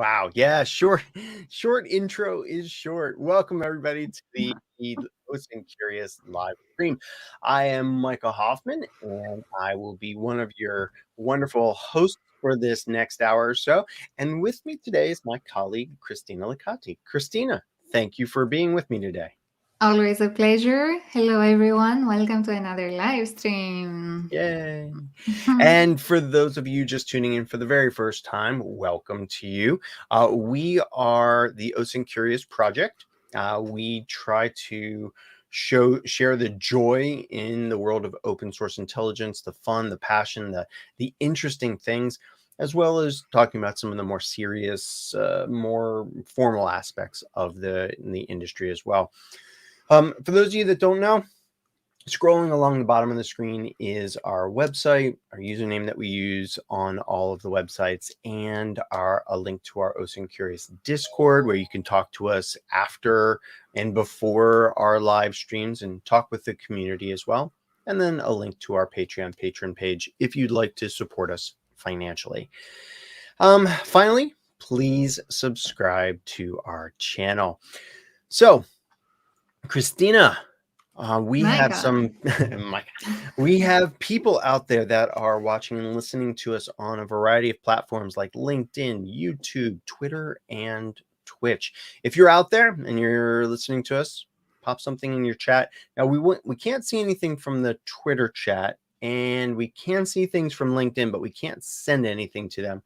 Wow. Yeah. Short intro is short. Welcome everybody to the OSINT Curious live stream. I am Micah Hoffman, and I will be one of your wonderful hosts for this next hour or so. And with me today is my colleague, Christina Lekati. Christina, thank you for being with me today. Always a pleasure. Hello, everyone. Welcome to another live stream. Yay. And for those of you just tuning in for the very first time, welcome to you. We are the OSINT Curious Project. We try to share the joy in the world of open source intelligence, the fun, the passion, the interesting things, as well as talking about some of the more serious, more formal aspects of the industry as well. For those of you that don't know, scrolling along the bottom of the screen is our website, our username that we use on all of the websites, and a link to our OSINT Curious Discord, where you can talk to us after and before our live streams and talk with the community as well. And then a link to our Patreon patron page if you'd like to support us financially. Finally, please subscribe to our channel. So, Christina, we have we have people out there that are watching and listening to us on a variety of platforms like LinkedIn, YouTube, Twitter, and Twitch. If you're out there and you're listening to us, pop something in your chat. Now we can't see anything from the Twitter chat, and we can see things from LinkedIn, but we can't send anything to them.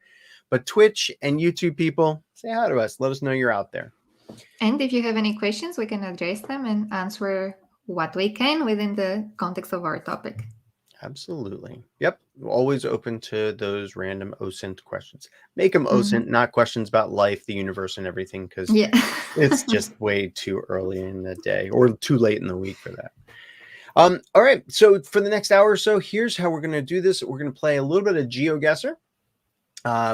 But Twitch and YouTube people, say hi to us. Let us know you're out there. And if you have any questions, we can address them and answer what we can within the context of our topic. Absolutely. Yep. Always open to those random OSINT questions. Make them OSINT, not questions about life, the universe, and everything, because it's just way too early in the day or too late in the week for that. All right. So for the next hour or so, here's how we're going to do this. We're going to play a little bit of Geoguessr.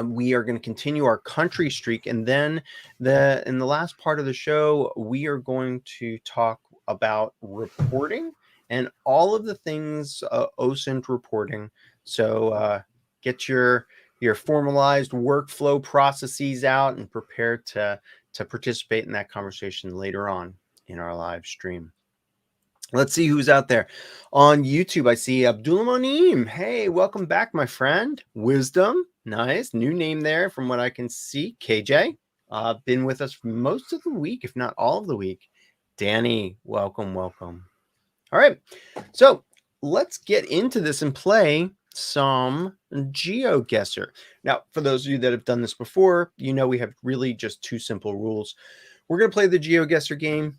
We are going to continue our country streak, and then in the last part of the show, we are going to talk about reporting and all of the things OSINT reporting. So get your formalized workflow processes out and prepare to participate in that conversation later on in our live stream. Let's see who's out there. On YouTube, I see Abdullah Monim. Hey, welcome back, my friend. Wisdom, nice. New name there from what I can see. KJ, been with us for most of the week, if not all of the week. Danny, welcome. All right, so let's get into this and play some Geoguessr. Now, for those of you that have done this before, you know we have really just two simple rules. We're going to play the Geoguessr game.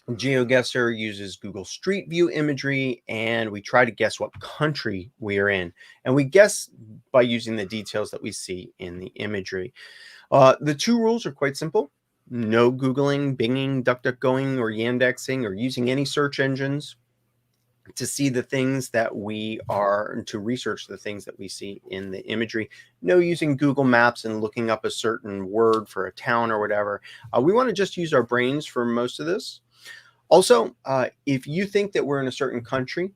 Geoguessr uses Google Street View imagery, and we try to guess what country we are in. And we guess by using the details that we see in the imagery. The two rules are quite simple. No Googling, Binging, DuckDuckGoing, or Yandexing, or using any search engines to see the things that to research the things that we see in the imagery. No using Google Maps and looking up a certain word for a town or whatever. We want to just use our brains for most of this. Also, if you think that we're in a certain country,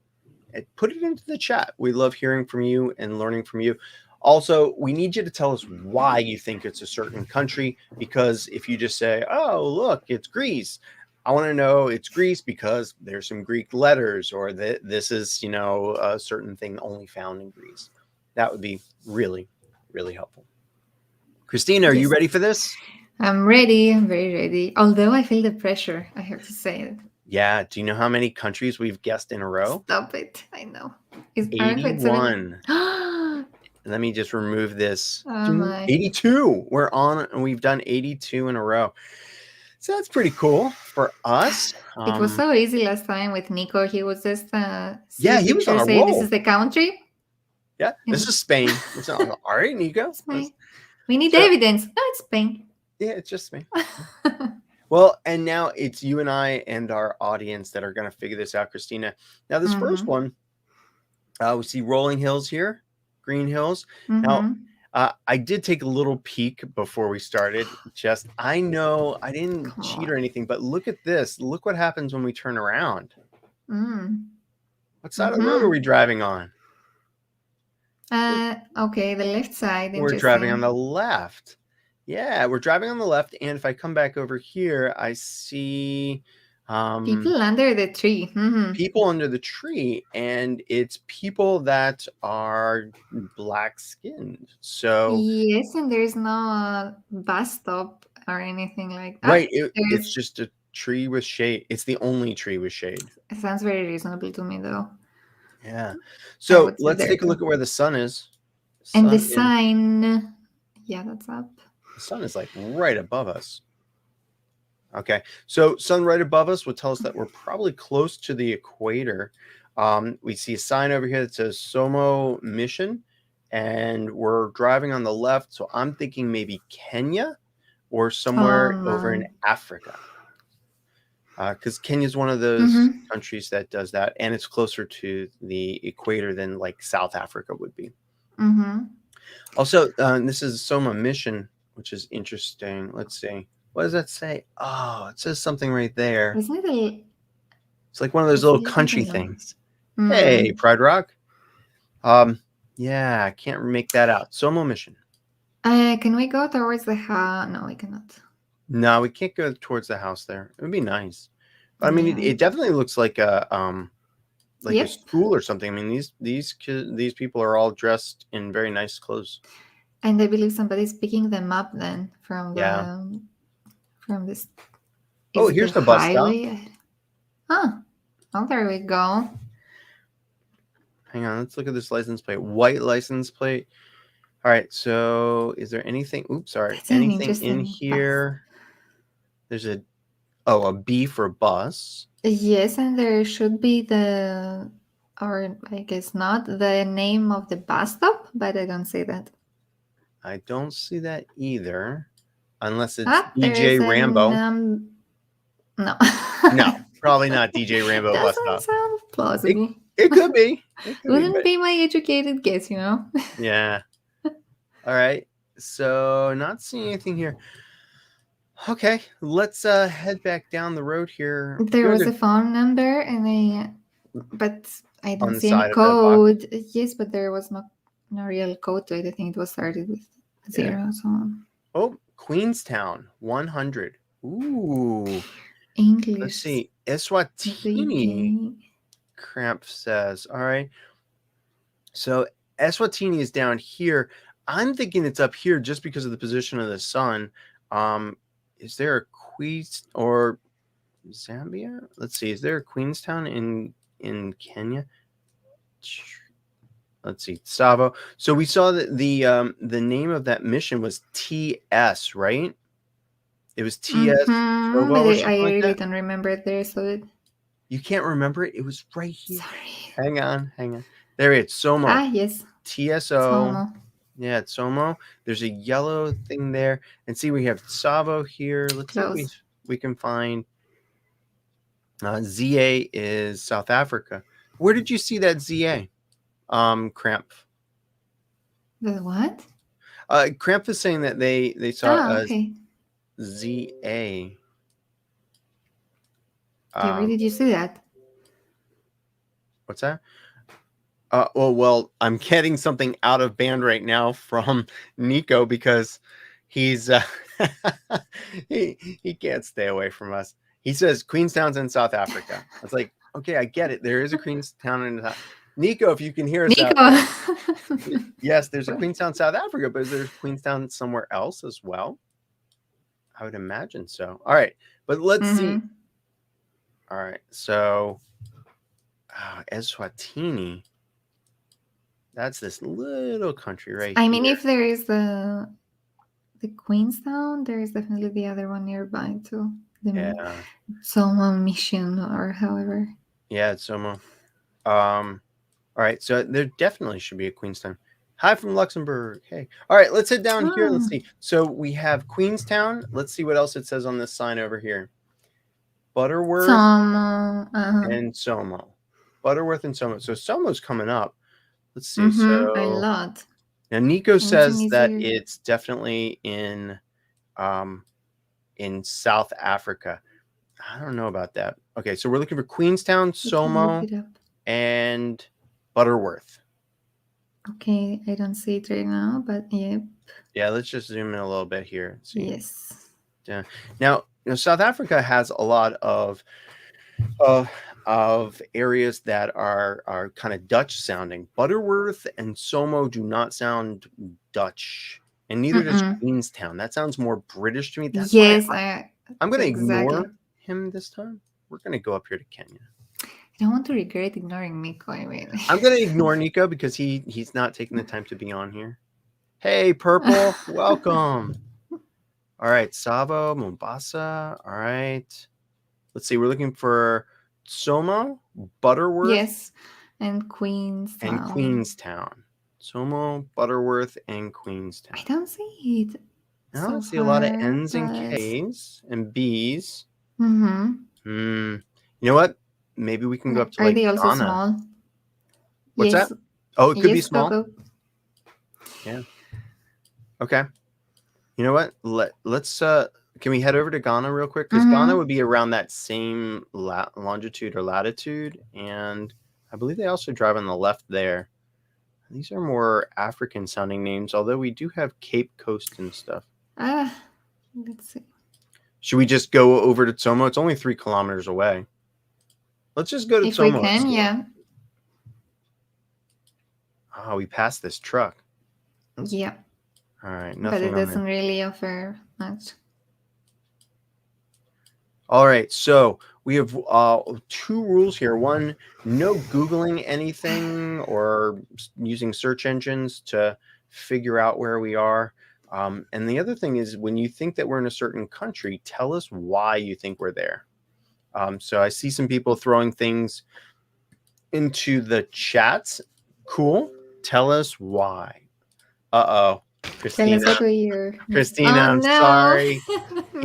put it into the chat. We love hearing from you and learning from you. Also, we need you to tell us why you think it's a certain country, because if you just say, oh, look, it's Greece, I want to know it's Greece because there's some Greek letters, or that this is, a certain thing only found in Greece. That would be really, really helpful. Christina, are you ready for this? I'm ready. I'm very ready. Although I feel the pressure, I have to say it. Yeah. Do you know how many countries we've guessed in a row? Stop it. I know. 81. Let me just remove this. Oh my. 82. We're on, and we've done 82 in a row. So that's pretty cool for us. It was so easy last time with Nico. He was just he was on a say roll. This is the country. Yeah, this is Spain. All right, Nico. We need evidence. No, it's Spain. Yeah, it's just Spain. Well, and now it's you and I and our audience that are going to figure this out, Christina. Now, this first one, we see rolling hills here, green hills. Now, I did take a little peek before we started. I know I didn't cheat or anything, but look at this. Look what happens when we turn around. What side of the road are we driving on? Okay, the left side. We're driving on the left. Yeah, we're driving on the left, and if I come back over here, I see People under the tree. people under the tree, and it's people that are black-skinned. So Yes, and there's no bus stop or anything like that. right, it's just a tree with shade. It's the only tree with shade. It sounds very reasonable to me, though. Yeah. I So would sit let's there take a too. look at where the sun is. And the Sun is sign, yeah, that's up. the sun is like right above us. Okay, so sun right above us would tell us that we're probably close to the equator. We see a sign over here that says Somo Mission, and we're driving on the left. So I'm thinking maybe Kenya or somewhere over in Africa. Because Kenya is one of those countries that does that, and it's closer to the equator than like South Africa would be. Also, this is Soma Mission, which is interesting. Let's see. What does that say? Oh, it says something right there. Isn't it? It's like one of those little country things. Hey, Pride Rock. Yeah, I can't make that out. Soma Mission. Can we go towards the house? No, we cannot. No, we can't go towards the house there. It would be nice. But I mean, it definitely looks like a a school or something. I mean, these people are all dressed in very nice clothes. And I believe somebody's picking them up then from this. Oh, here's the bus stop. Oh, there we go. Hang on, let's look at this license plate. White license plate. All right, so is there anything? Oops, sorry. Anything in here? There's a B for bus. Yes, and there should be or I guess not, the name of the bus stop, but I don't see that. I don't see that either, unless it's DJ Rambo. No. No, probably not DJ Rambo bus stop. Doesn't sound plausible. It could be. Wouldn't be my educated guess, you know? Yeah. All right. So not seeing anything here. Okay, let's head back down the road here. There was a phone number, but I didn't see any code. Yes, but there was no real code to it. I think it was started with 0. So. Oh, Queenstown 100. Ooh. English. Let's see. Eswatini. Cramp says. All right. So Eswatini is down here. I'm thinking it's up here just because of the position of the sun. Is there a or Zambia? Let's see. Is there a Queenstown in Kenya? Let's see. Tsavo. So we saw that the name of that mission was TS, right? It was TS. I really don't remember it there, so you can't remember it? It was right here. Sorry. Hang on. There it's Somo. Yes. TSO. Somo. Yeah, it's Somo. There's a yellow thing there. And see, we have Tsavo here. Let's see if we can find. ZA is South Africa. Where did you see that ZA? Cramp. The what? Cramp is saying that they saw okay. ZA. Where did you see that? What's that? Well, I'm getting something out of band right now from Nico because he's he can't stay away from us. He says Queenstown's in South Africa. I was like, okay, I get it. There is a Queenstown in Nico. If you can hear us out, yes, there's a Queenstown, South Africa, but is there Queenstown somewhere else as well? I would imagine so. All right, but let's see. All right, so Eswatini. That's this little country right here. I mean, if there is the Queenstown, there is definitely the other one nearby too. The Somo Mission or however. Yeah, it's Somo. All right, so there definitely should be a Queenstown. Hi from Luxembourg. Hey. All right, let's head down here. Let's see. So we have Queenstown. Let's see what else it says on this sign over here. Butterworth and Somo. Butterworth and Somo. So Somo's coming up. Let's see. So a lot. Now Nico says that it's definitely in South Africa. I don't know about that. Okay, so we're looking for Queenstown, Somo, and Butterworth. Okay, I don't see it right now, but yeah. Yeah, let's just zoom in a little bit here. See. Yes. Yeah. Now, South Africa has a lot of areas that are kind of Dutch sounding. Butterworth and Somo do not sound Dutch, and neither does Queenstown. That sounds more British to me. That's why I'm going to ignore him this time. We're going to go up here to Kenya. I don't want to regret ignoring Nico. I mean, I'm going to ignore Nico because he's not taking the time to be on here. Hey, Purple, welcome. All right, Savo, Mombasa. All right. Let's see. We're looking for Somo, Butterworth. Yes, and Queenstown. Somo, Butterworth, and Queenstown. I don't see it. I see a lot of N's and K's and B's. You know what? Maybe we can go up to Are they also Ghana. Small? What's that? Oh, it could be small. Go. Yeah. Okay. You know what? Let's can we head over to Ghana real quick? Because Ghana would be around that same longitude or latitude, and I believe they also drive on the left there. These are more African sounding names, although we do have Cape Coast and stuff. Let's see. Should we just go over to Tsomo? It's only 3 kilometers away. Let's just go to Tsomo. If we can, yeah. Oh, we passed this truck. Yeah. All right. Nothing. But it doesn't really offer much. All right. So we have 2 rules here. One, no Googling anything or using search engines to figure out where we are. And the other thing is, when you think that we're in a certain country, tell us why you think we're there. So I see some people throwing things into the chats. Cool. Tell us why. Uh-oh. Christina. Tell us what we're... Christina, I'm sorry.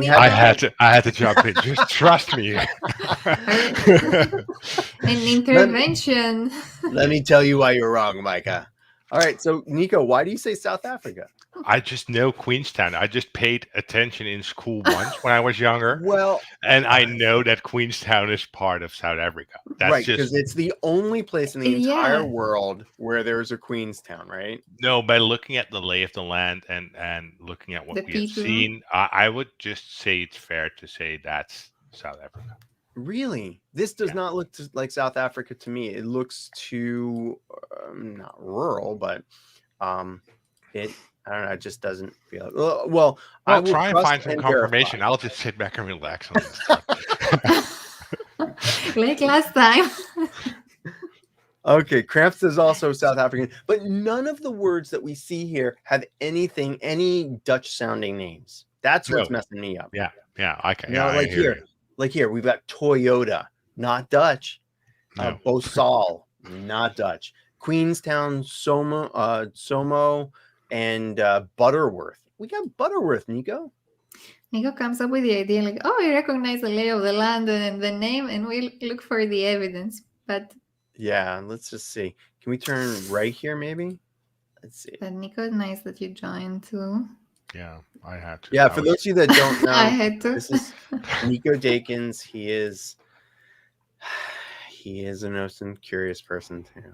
I had to jump in. Just trust me. An intervention. Let me tell you why you're wrong, Micah. All right, so Nico, why do you say South Africa? I just know Queenstown. I just paid attention in school once when I was younger. Well, and I know that Queenstown is part of South Africa. That's right, because it's the only place in the entire world where there's a Queenstown, right? No, by looking at the lay of the land and looking at what we have seen, I would just say it's fair to say that's South Africa. Really? This does not look like South Africa to me. It looks too, not rural, but it... I don't know. It just doesn't feel. Well, I'll try and find some confirmation. I'll just sit back and relax on this. Like last time. Okay, Cramps is also South African, but none of the words that we see here have any Dutch-sounding names. That's what's messing me up. Yeah. Okay. Like here, we've got Toyota, not Dutch. No. Bosal, not Dutch. Queenstown, Somo. And Butterworth. We got Butterworth, Nico. Nico comes up with the idea like, oh, I recognize the lay of the land and the name, and we look for the evidence. But yeah, let's just see. Can we turn right here, maybe? Let's see. But Nico, it's nice that you joined too. Yeah, I had to. Yeah, for those of you that don't know, I had to. This is Nico Dekens. He is an OSINT curious person too.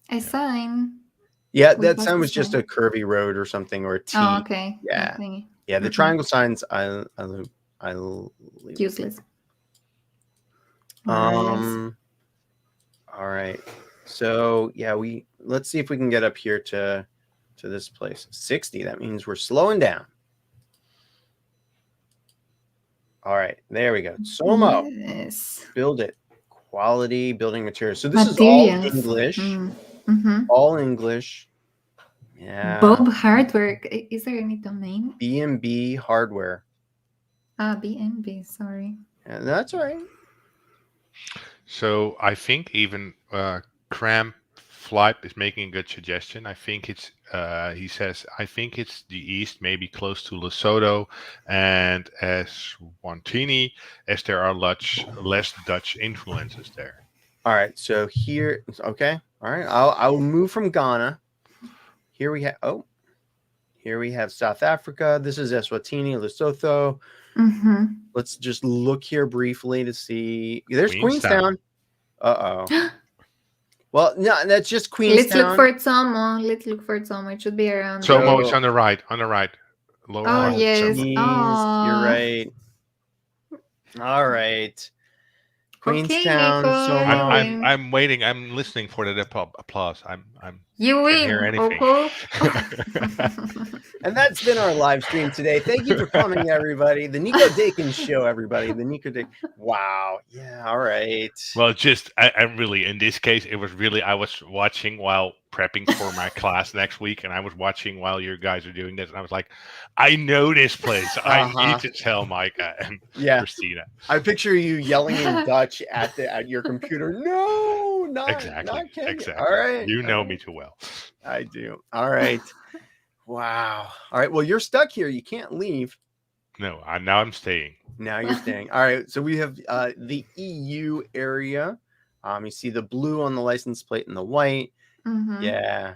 A sign. Yeah, that sign was just a curvy road or something, or a T. Oh, okay. Yeah. The triangle signs, I useless. All right. So yeah, let's see if we can get up here to this place. 60. That means we're slowing down. All right, there we go. Somo. Yes. Build it. Quality building materials. So this is all English. All English. Yeah. Bob Hardware. Is there any domain? B&B Hardware. B&B. Sorry. Yeah, that's all right. So I think even Cramp Flipe is making a good suggestion. I think it's he says I think it's the east, maybe close to Lesotho and Eswatini, as there are less Dutch influences there. All right, so here, okay, all right. I'll move from Ghana. Here we have South Africa. This is Eswatini, Lesotho. Let's just look here briefly to see. There's Queenstown. Uh-oh. Well, no, that's just Queenstown. Let's look for Tomo. Let's look for Tomo. It should be around. Tomo is on the right. Lower right. Yes. You're right. All right. Queenstown, Nico, Somo. I'm waiting. I'm listening for the applause. You win. Hear anything. And that's been our live stream today. Thank you for coming, everybody. The Nico Dekens show, everybody. The Nico Dekens. Wow. Yeah. All right. Well, I really, in this case, it was really, I was watching while prepping for my class next week, and I was watching while you guys are doing this, and I was like, I know this place. I need to tell Micah and Christina. I picture you yelling in Dutch at your computer. No, not exactly. All right. You know me too well. I do. All right. Wow. All right. Well, you're stuck here. You can't leave. No, now I'm staying. Now you're staying. All right. So we have the EU area. You see the blue on the license plate and the white. Mm-hmm. Yeah.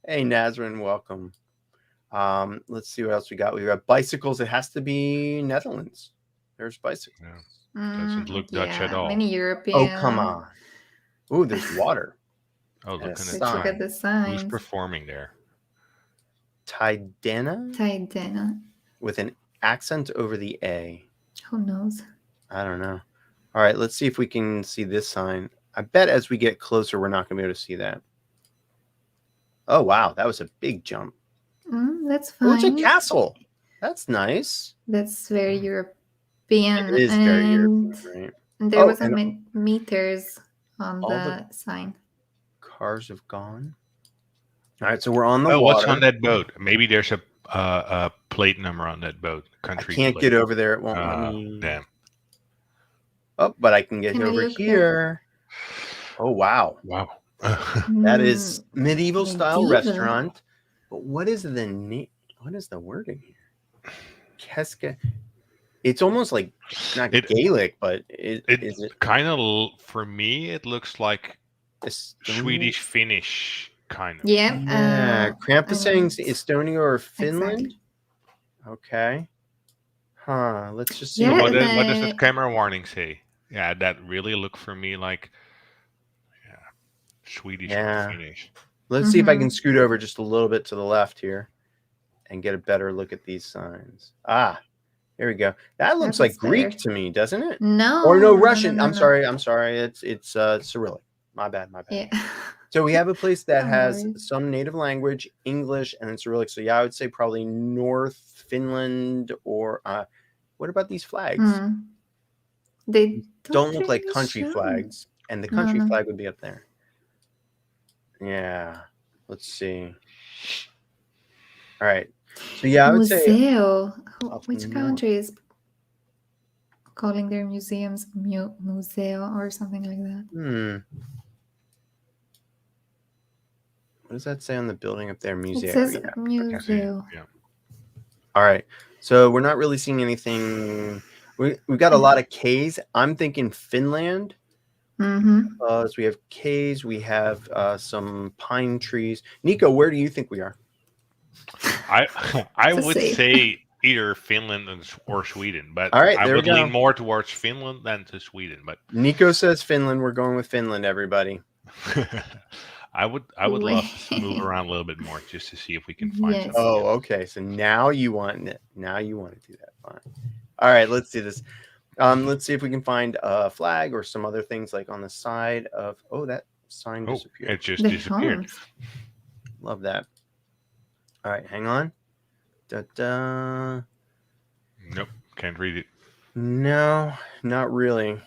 Hey, Nazrin, welcome. Let's see what else we got. We got bicycles. It has to be Netherlands. There's bicycles. Yeah. Doesn't look Dutch at all. Many European. Oh, come on. Ooh, there's water. Oh, look at the sign. Who's performing there? Tidena. With an accent over the A. Who knows? I don't know. All right, let's see if we can see this sign. I bet as we get closer, we're not going to be able to see that. Oh, wow. That was a big jump. That's fine. Oh, it's a castle. That's nice. That's very European. It is very European, right? And there was meters on the sign. Cars have gone. All right, so we're on the water. What's on that boat? Maybe there's a plate number on that boat. Country. I can't get over there. It won't let me. Damn. Oh, but I can get over here. Oh, wow. Wow. That is medieval style restaurant. But what is the name? What is the wording here? Keska. It's almost like not Gaelic, but is it kind of, for me, it looks like Swedish Finnish. Kind of. Yeah. Cramp is saying Estonia or Finland. Exactly. Okay. Huh. Let's just see. What does the camera warning say? Yeah, that really looked for me like Swedish or Finnish. Let's see if I can scoot over just a little bit to the left here and get a better look at these signs. Here we go. That looks like Greek to me, doesn't it? No. Or no, Russian. I'm sorry. It's Cyrillic. My bad. Yeah. So we have a place that has some native language, English, and then Cyrillic. So I would say probably North Finland or what about these flags? They don't look like country flags, and the country flag would be up there. Yeah. Let's see. All right. So I would say which country is calling their museums museo or something like that? What does that say on the building up there? Museo. It says museo. Yeah. All right. So we're not really seeing anything. We've got a lot of K's. I'm thinking Finland. Because we have K's. We have some pine trees. Nico, where do you think we are? I would say either Finland or Sweden, but all right, I would lean more towards Finland than to Sweden. But Nico says Finland. We're going with Finland, everybody. I would love to move around a little bit more just to see if we can find something. Oh, okay. So now you want it. Now you want to do that. Fine. All right, let's do this. Let's see if we can find a flag or some other things like on the side of. Oh, that sign disappeared. It just disappeared. Love that. All right, hang on. Da-da. Nope, can't read it. No, not really.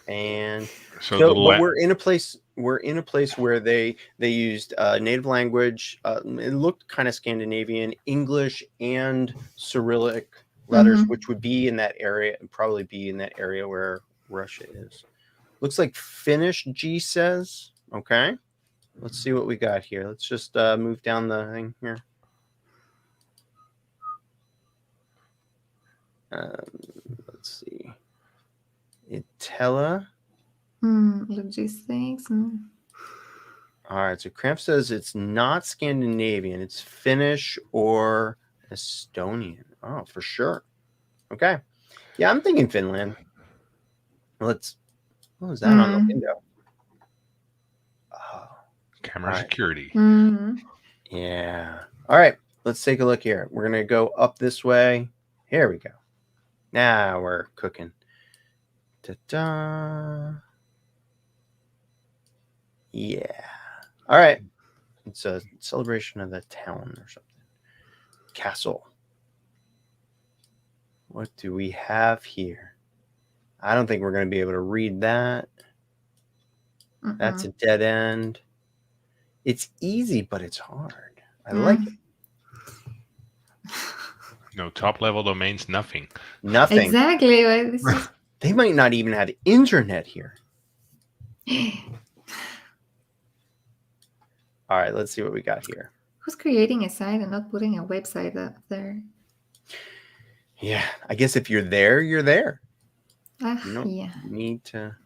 And so we're in a place. We're in a place where they used native language. It looked kind of Scandinavian, English, and Cyrillic letters, which would be in that area and probably be in that area where Russia is. Looks like Finnish. G says. Okay, let's see what we got here. Let's just move down the thing here. Let's see. Itella. Logistics. All right. So Cramp says it's not Scandinavian. It's Finnish or Estonian. Oh, for sure. Okay. Yeah, I'm thinking Finland. What was that on the window? Camera security. Mm-hmm. Yeah. All right. Let's take a look here. We're going to go up this way. Here we go. Now we're cooking. Ta-da. Yeah. All right. It's a celebration of the town or something. Castle. What do we have here? I don't think we're going to be able to read that. Mm-hmm. That's a dead end. It's easy, but it's hard. I like it. No top level domains, nothing. Nothing. Exactly. Well, this is... They might not even have internet here. All right, let's see what we got here. Who's creating a site and not putting a website up there? Yeah, I guess if you're there, you're there. You don't Yeah. need to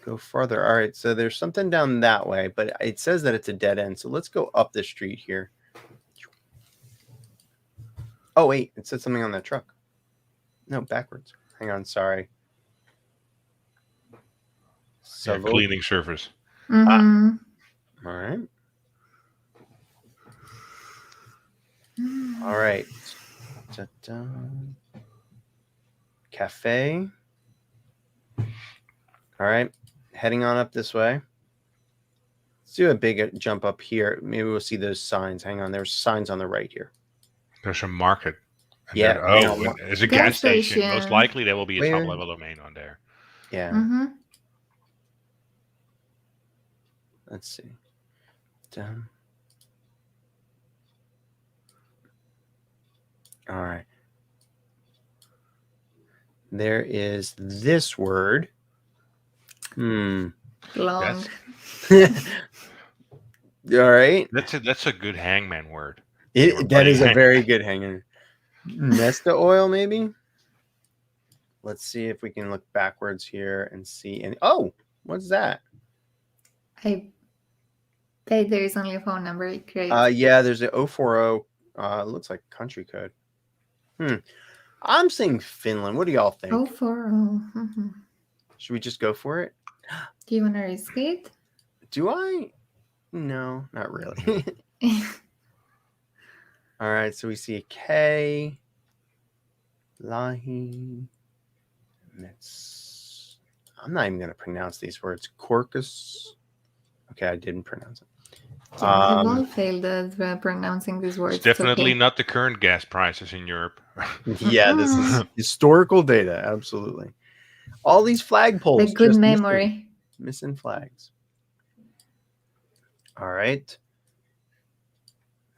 go farther. All right, so there's something down that way, but it says that it's a dead end. So let's go up the street here. Oh, wait, it said something on that truck. No, backwards. Hang on, sorry. So cleaning service. Mm-hmm. All right. All right. Ta-da. Cafe. All right. Heading on up this way. Let's do a big jump up here. Maybe we'll see those signs. Hang on. There's signs on the right here. There's a market. And Yeah. there's a gas station. Most likely there will be a top level domain on there. Yeah. Mm-hmm. Let's see. Done. All right. There is this word. Long. All right. That's a good hangman word. That is a very good hangman. Nesta oil, maybe. Let's see if we can look backwards here and see. And oh, what's that? I bet there is only a phone number. Great. Yeah, there's a 040. Looks like country code. I'm saying Finland. What do y'all think? 040. Mm-hmm. Should we just go for it? Do you want to risk it? Do I? No, not really. All right, so we see a K. Lahi. I'm not even going to pronounce these words. Corcus. Okay, I didn't pronounce it. Yeah, we've all failed at pronouncing these words. It's definitely not the current gas prices in Europe. Yeah, this is historical data. Absolutely. All these flagpoles. Like good memory. Missing flags. All right.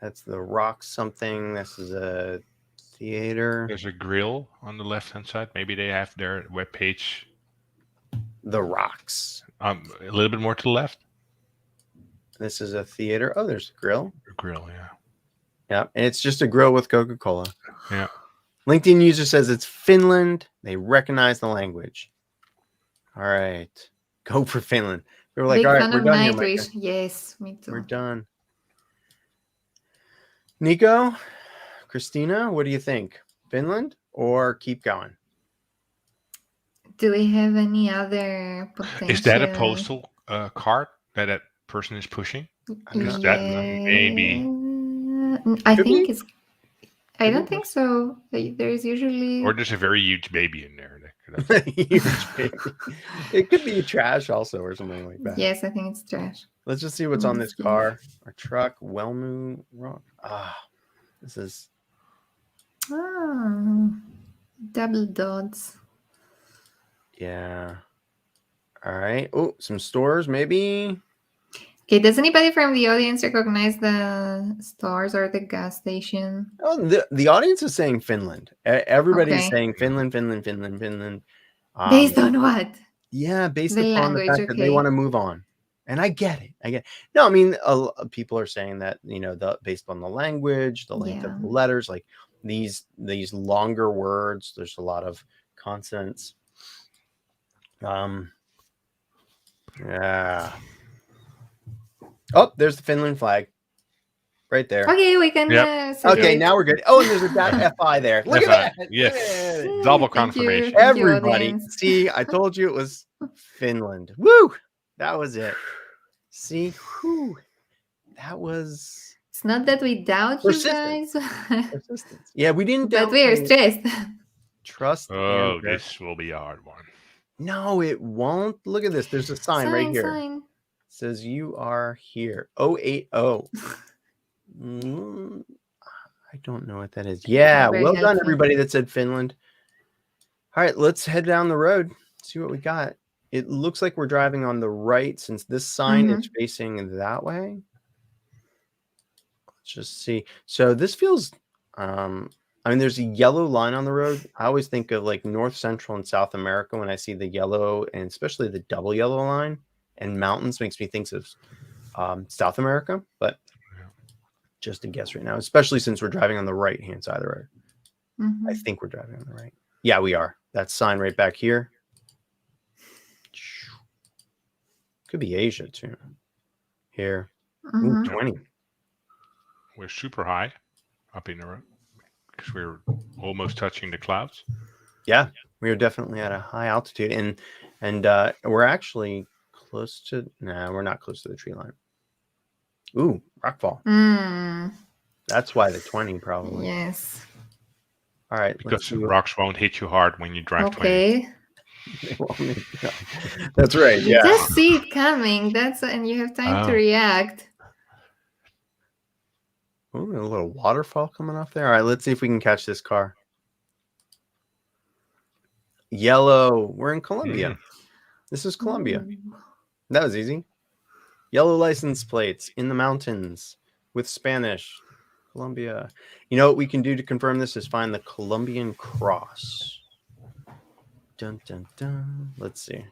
That's the rock something. This is a theater. There's a grill on the left-hand side. Maybe they have their webpage. The Rocks. A little bit more to the left. This is a theater. Oh, there's a grill. A grill, yeah. Yeah, and it's just a grill with Coca-Cola. Yeah. LinkedIn user says it's Finland. They recognize the language. All right. Go for Finland. We were like, all right, we're done here, Micah. Yes, me too. We're done. Nico, Christina, what do you think? Finland or keep going? Do we have any other potential? Is that a postal card that person is pushing? Yes. That maybe. I think it's. I don't think so. There's usually. Or there's a very huge baby in there. Huge baby. It could be trash also or something like that. Yes, I think it's trash. Let's just see what's on this car. Our truck, Wellmu Rock. This is. Double dots. Yeah. All right. Oh, some stores, maybe. Okay, does anybody from the audience recognize the stores or the gas station? Oh, the audience is saying Finland. Everybody's saying Finland. Based on what? Yeah, based upon the fact that they want to move on. And I get it. No, I mean, people are saying that, based on the language, the length of the letters, like these longer words, there's a lot of consonants. Yeah. Oh, there's the Finland flag right there. Okay, we can. Okay, now we're good. Oh, and there's a .fi there. Look at that. Yes. Double confirmation. Everybody. See, I told you it was Finland. Woo! That was it. See? Whew. That was... It's not that we doubt you guys. Persistence. Yeah, we didn't doubt. But we are stressed. Trust. Oh, and this will be a hard one. No, it won't. Look at this. There's a sign right here. Sign. It says you are here. 080. I don't know what that is. Yeah, well done, everybody that said Finland. All right, let's head down the road. See what we got. It looks like we're driving on the right since this sign is facing that way. Let's just see. So this feels, I mean, there's a yellow line on the road. I always think of like North, Central, and South America when I see the yellow, and especially the double yellow line, and mountains makes me think of South America, but just a guess right now, especially since we're driving on the right-hand side of the road. I think we're driving on the right. Yeah, we are. That sign right back here. Could be Asia too. Here. Ooh, 20. We're super high up in the road because we're almost touching the clouds. Yeah, we are definitely at a high altitude, and we're actually close to. Nah, we're not close to the tree line. Ooh, rockfall. That's why the 20 probably. Yes. All right. Because rocks won't hit you hard when you drive 20. That's right. You Yeah. just see it coming. And you have time to react. Ooh, a little waterfall coming off there. All right, let's see if we can catch this car. Yellow. We're in Colombia. This is Colombia. That was easy. Yellow license plates in the mountains with Spanish. Colombia. You know what we can do to confirm this is find the Colombian cross. Dun, dun, dun. Let's see.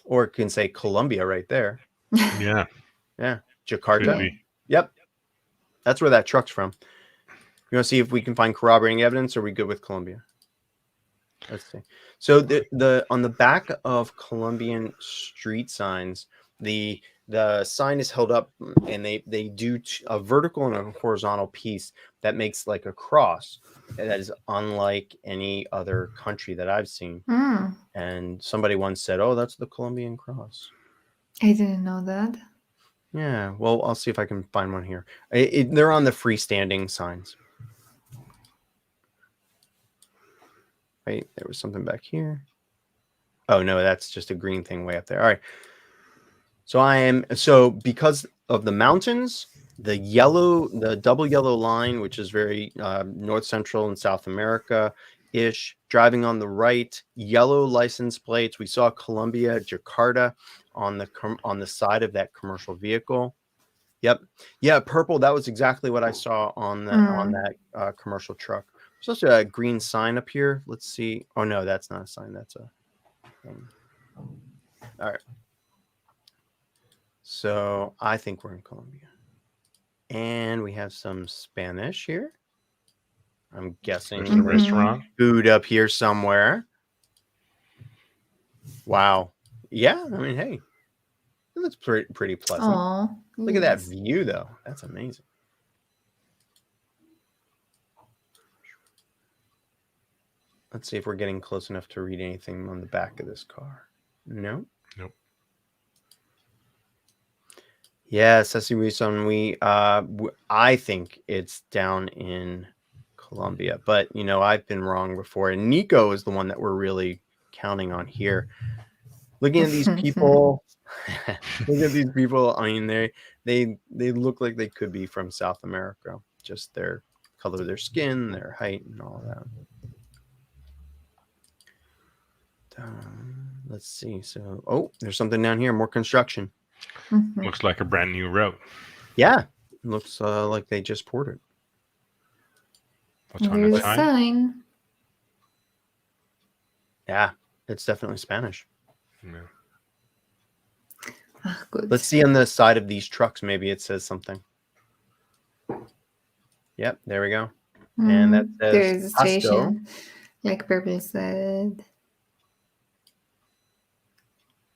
Or it can say Colombia right there. Yeah. Yeah. Jakarta. Yep. That's where that truck's from. You want to see if we can find corroborating evidence, or are we good with Colombia? Let's see. So the on the back of Colombian street signs, the sign is held up, and they do a vertical and a horizontal piece that makes like a cross that is unlike any other country that I've seen. And somebody once said, "Oh, that's the Colombian cross." I didn't know that. Yeah, well, I'll see if I can find one here. They're on the freestanding signs. Wait, there was something back here. Oh, no, that's just a green thing way up there. All right. So because of the mountains, the double yellow line, which is very North Central and South America-ish, driving on the right, yellow license plates. We saw Colombia, Jakarta on the side of that commercial vehicle. Yep. Yeah, purple. That was exactly what I saw on that commercial truck. There's also a green sign up here. Let's see. Oh, no, that's not a sign. That's a thing. All right. So I think we're in Colombia. And we have some Spanish here. I'm guessing there's a restaurant. Food up here somewhere. Wow. Yeah, I mean, hey, it looks pretty pleasant. Aww, Look at that view, though. That's amazing. Let's see if we're getting close enough to read anything on the back of this car. No? Nope. Yes, I think it's down in Colombia, but I've been wrong before. And Nico is the one that we're really counting on here. Looking at these people, I mean, they look like they could be from South America. Just their color of their skin, their height, and all that. Let's see. So, there's something down here. More construction. Looks like a brand new road. Yeah, looks like they just poured it. What's on the sign? Yeah, it's definitely Spanish. Yeah. Good. Let's see on the side of these trucks. Maybe it says something. Yep, there we go. And that says there is a station, Pasto. like Purple said.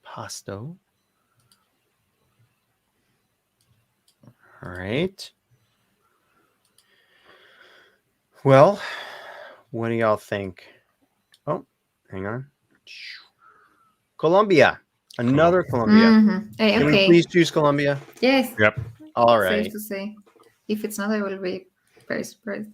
Pasto. All right. Well, what do y'all think? Oh, hang on. Colombia. Another Colombia. Hey, Can we please choose Colombia? Yes. Yep. All right. Safe to say. If it's not, I will be very surprised.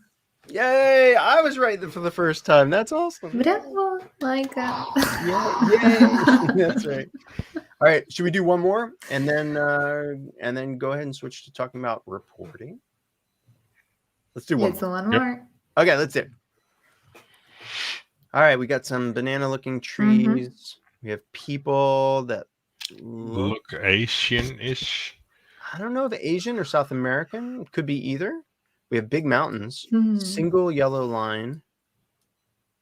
Yay! I was right for the first time. That's awesome. Bravo, Micah. Yay! That's right. All right. Should we do one more and then go ahead and switch to talking about reporting? Let's do one. Let's do one more. Okay, let's do it. All right, we got some banana-looking trees. We have people that look Asian-ish. I don't know if Asian or South American. It could be either. We have big mountains, single yellow line.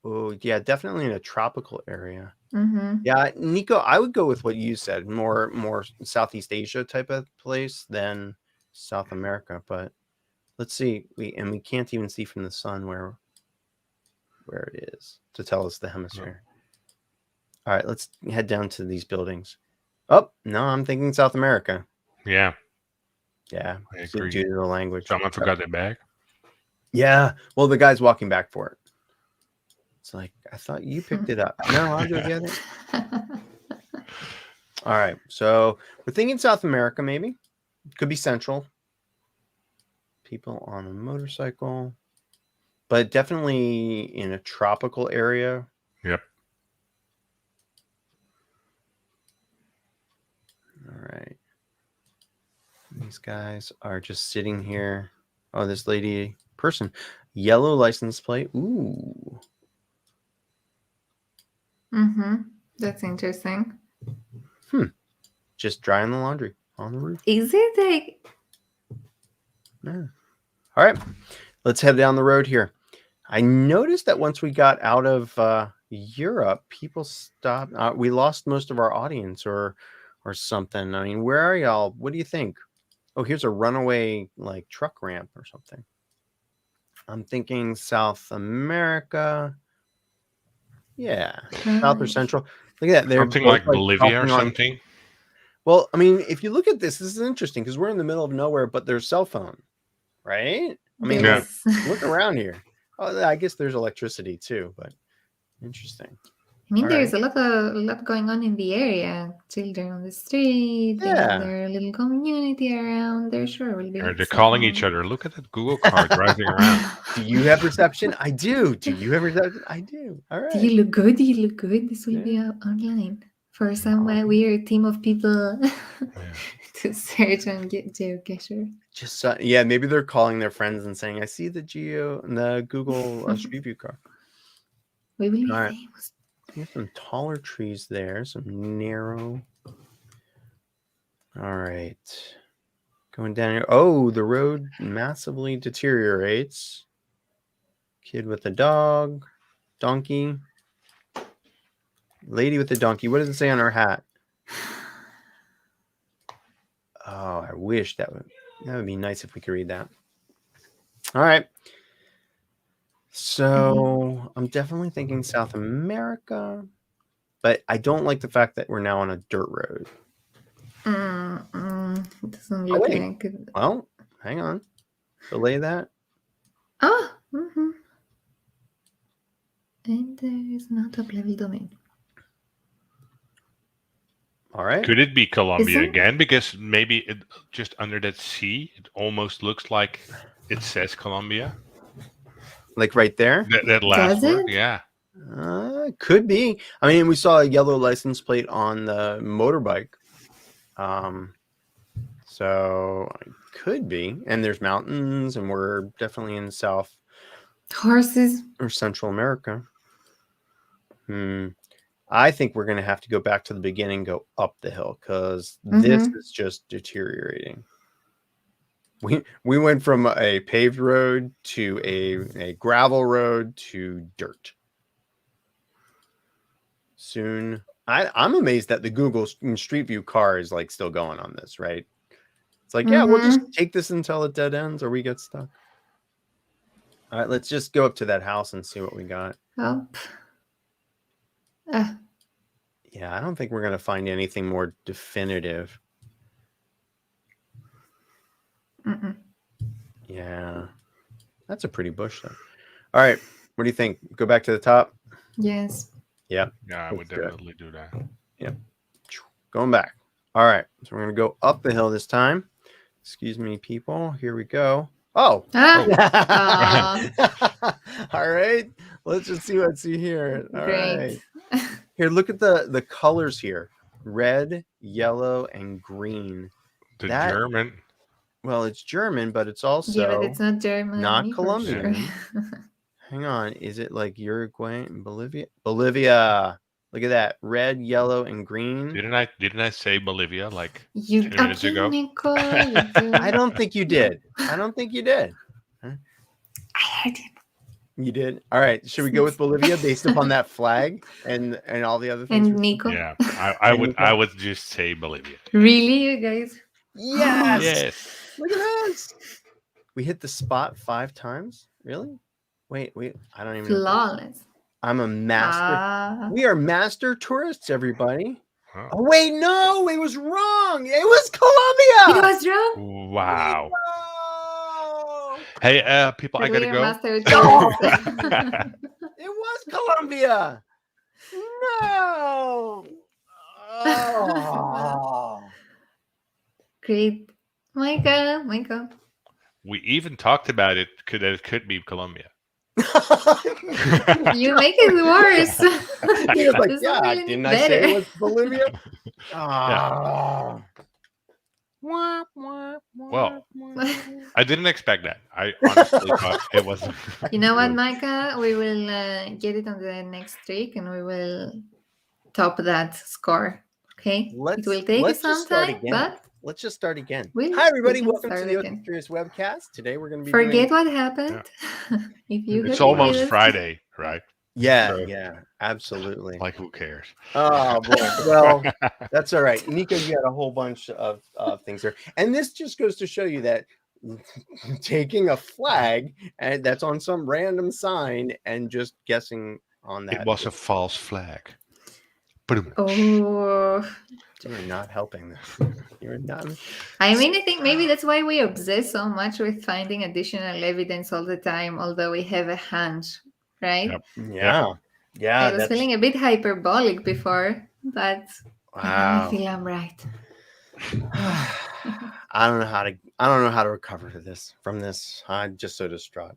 Oh, yeah, definitely in a tropical area. Yeah, Nico, I would go with what you said, more Southeast Asia type of place than South America. But let's see. We can't even see from the sun where it is to tell us the hemisphere. All right, let's head down to these buildings. Oh, no, I'm thinking South America. Yeah. Yeah, I agree. due to the language. Someone forgot their bag. Yeah, well, the guy's walking back for it. It's like, I thought you picked it up. No, I'll go get it. All right, so we're thinking South America, maybe. Could be Central. People on a motorcycle. But definitely in a tropical area. Yep. All right. These guys are just sitting here. Oh, this person. Yellow license plate. Ooh. That's interesting. Just drying the laundry on the roof. Is it like... Yeah. All right. Let's head down the road here. I noticed that once we got out of Europe, people stopped. We lost most of our audience or something. I mean, where are y'all? What do you think? Oh, here's a runaway like truck ramp or something. I'm thinking South America. Yeah, South or Central. Look at that. They're something like Bolivia or something. Well, I mean, if you look at this is interesting because we're in the middle of nowhere, but there's cell phone, right? I mean, look around here. Oh, I guess there's electricity too, but interesting. I mean, there's a lot going on in the area. Children on the street, their little community around. There sure will be. They're calling each other. Look at that Google card driving around. Do you have reception? I do. Do you have reception? I do. All right. Do you look good? Do you look good? This will be online for some weird team of people to search and get Geoguessr. Just maybe they're calling their friends and saying, "I see the Google Street View car." We will be famous. There's some taller trees there, some narrow. All right. Going down here. Oh, the road massively deteriorates. Kid with a dog. Donkey. Lady with the donkey. What does it say on her hat? Oh, I wish that would be nice if we could read that. All right. So I'm definitely thinking South America, but I don't like the fact that we're now on a dirt road. It doesn't look like it. Well, hang on. Delay that. And there is not a level domain. All right. Could it be Colombia again? Because maybe just under that C, it almost looks like it says Colombia. Like right there? That last word, yeah. Could be. I mean, we saw a yellow license plate on the motorbike. So it could be. And there's mountains, and we're definitely in South. Horses. Or Central America. I think we're going to have to go back to the beginning, go up the hill, because this is just deteriorating. We went from a paved road to a gravel road to dirt. Soon, I'm amazed that the Google Street View car is like still going on this, right? It's like, yeah, we'll just take this until it dead ends or we get stuck. All right, let's just go up to that house and see what we got. Yeah, I don't think we're going to find anything more definitive. Yeah, that's a pretty bush though. All right, what do you think? Go back to the top? Yes. Yeah. Yeah, I would definitely do that. Yep. Going back. All right. So we're going to go up the hill this time. Excuse me, people. Here we go. Oh. All right. Let's just see what's here. All Great. Right. Here, look at the colors here. Red, yellow, and green. German. Well, it's German, but it's also but it's not German. Not Colombian. Sure. Hang on. Is it like Uruguay and Bolivia? Bolivia. Look at that. Red, yellow, and green. Didn't I say Bolivia like you 2 minutes ago? Nico, I don't think you did. I heard it. You did? All right. Should we go with Bolivia based upon that flag and all the other things? And Nico? Yeah. I would just say Bolivia. Really, you guys? Yes. Yes. Look at this. We hit the spot 5 times? Really? Wait. I don't even know. Flawless. I'm a master. We are master tourists, everybody. Huh. Oh, wait, no, it was wrong. It was Colombia. It was wrong. Wow. No. Hey, people, I gotta go. It was Colombia. No. Oh. Great. Micah. We even talked about it. That it could be Colombia. You make it worse. He was like, yeah, didn't I say it was Bolivia? Oh. Well, I didn't expect that. I honestly thought it wasn't. You know what, Micah? We will get it on the next streak and we will top that score. Okay? It will take some time, but let's just start again. Hi, everybody. Welcome to the OSINT Curious webcast. Today we're going to be Forget what happened. Yeah. It's almost Friday, right? Yeah, so, yeah, absolutely. Like, who cares? Oh, boy. Well, that's all right. Nico, you had a whole bunch of things there. And this just goes to show you that taking a flag and that's on some random sign and just guessing on that. It was a false flag. Oh. You are not helping this. You're not. I mean, I think maybe that's why we obsess so much with finding additional evidence all the time, although we have a hunch, right? Yep. Yeah. I was feeling a bit hyperbolic before, but I feel I'm right. I don't know how to recover from this. I'm just so distraught.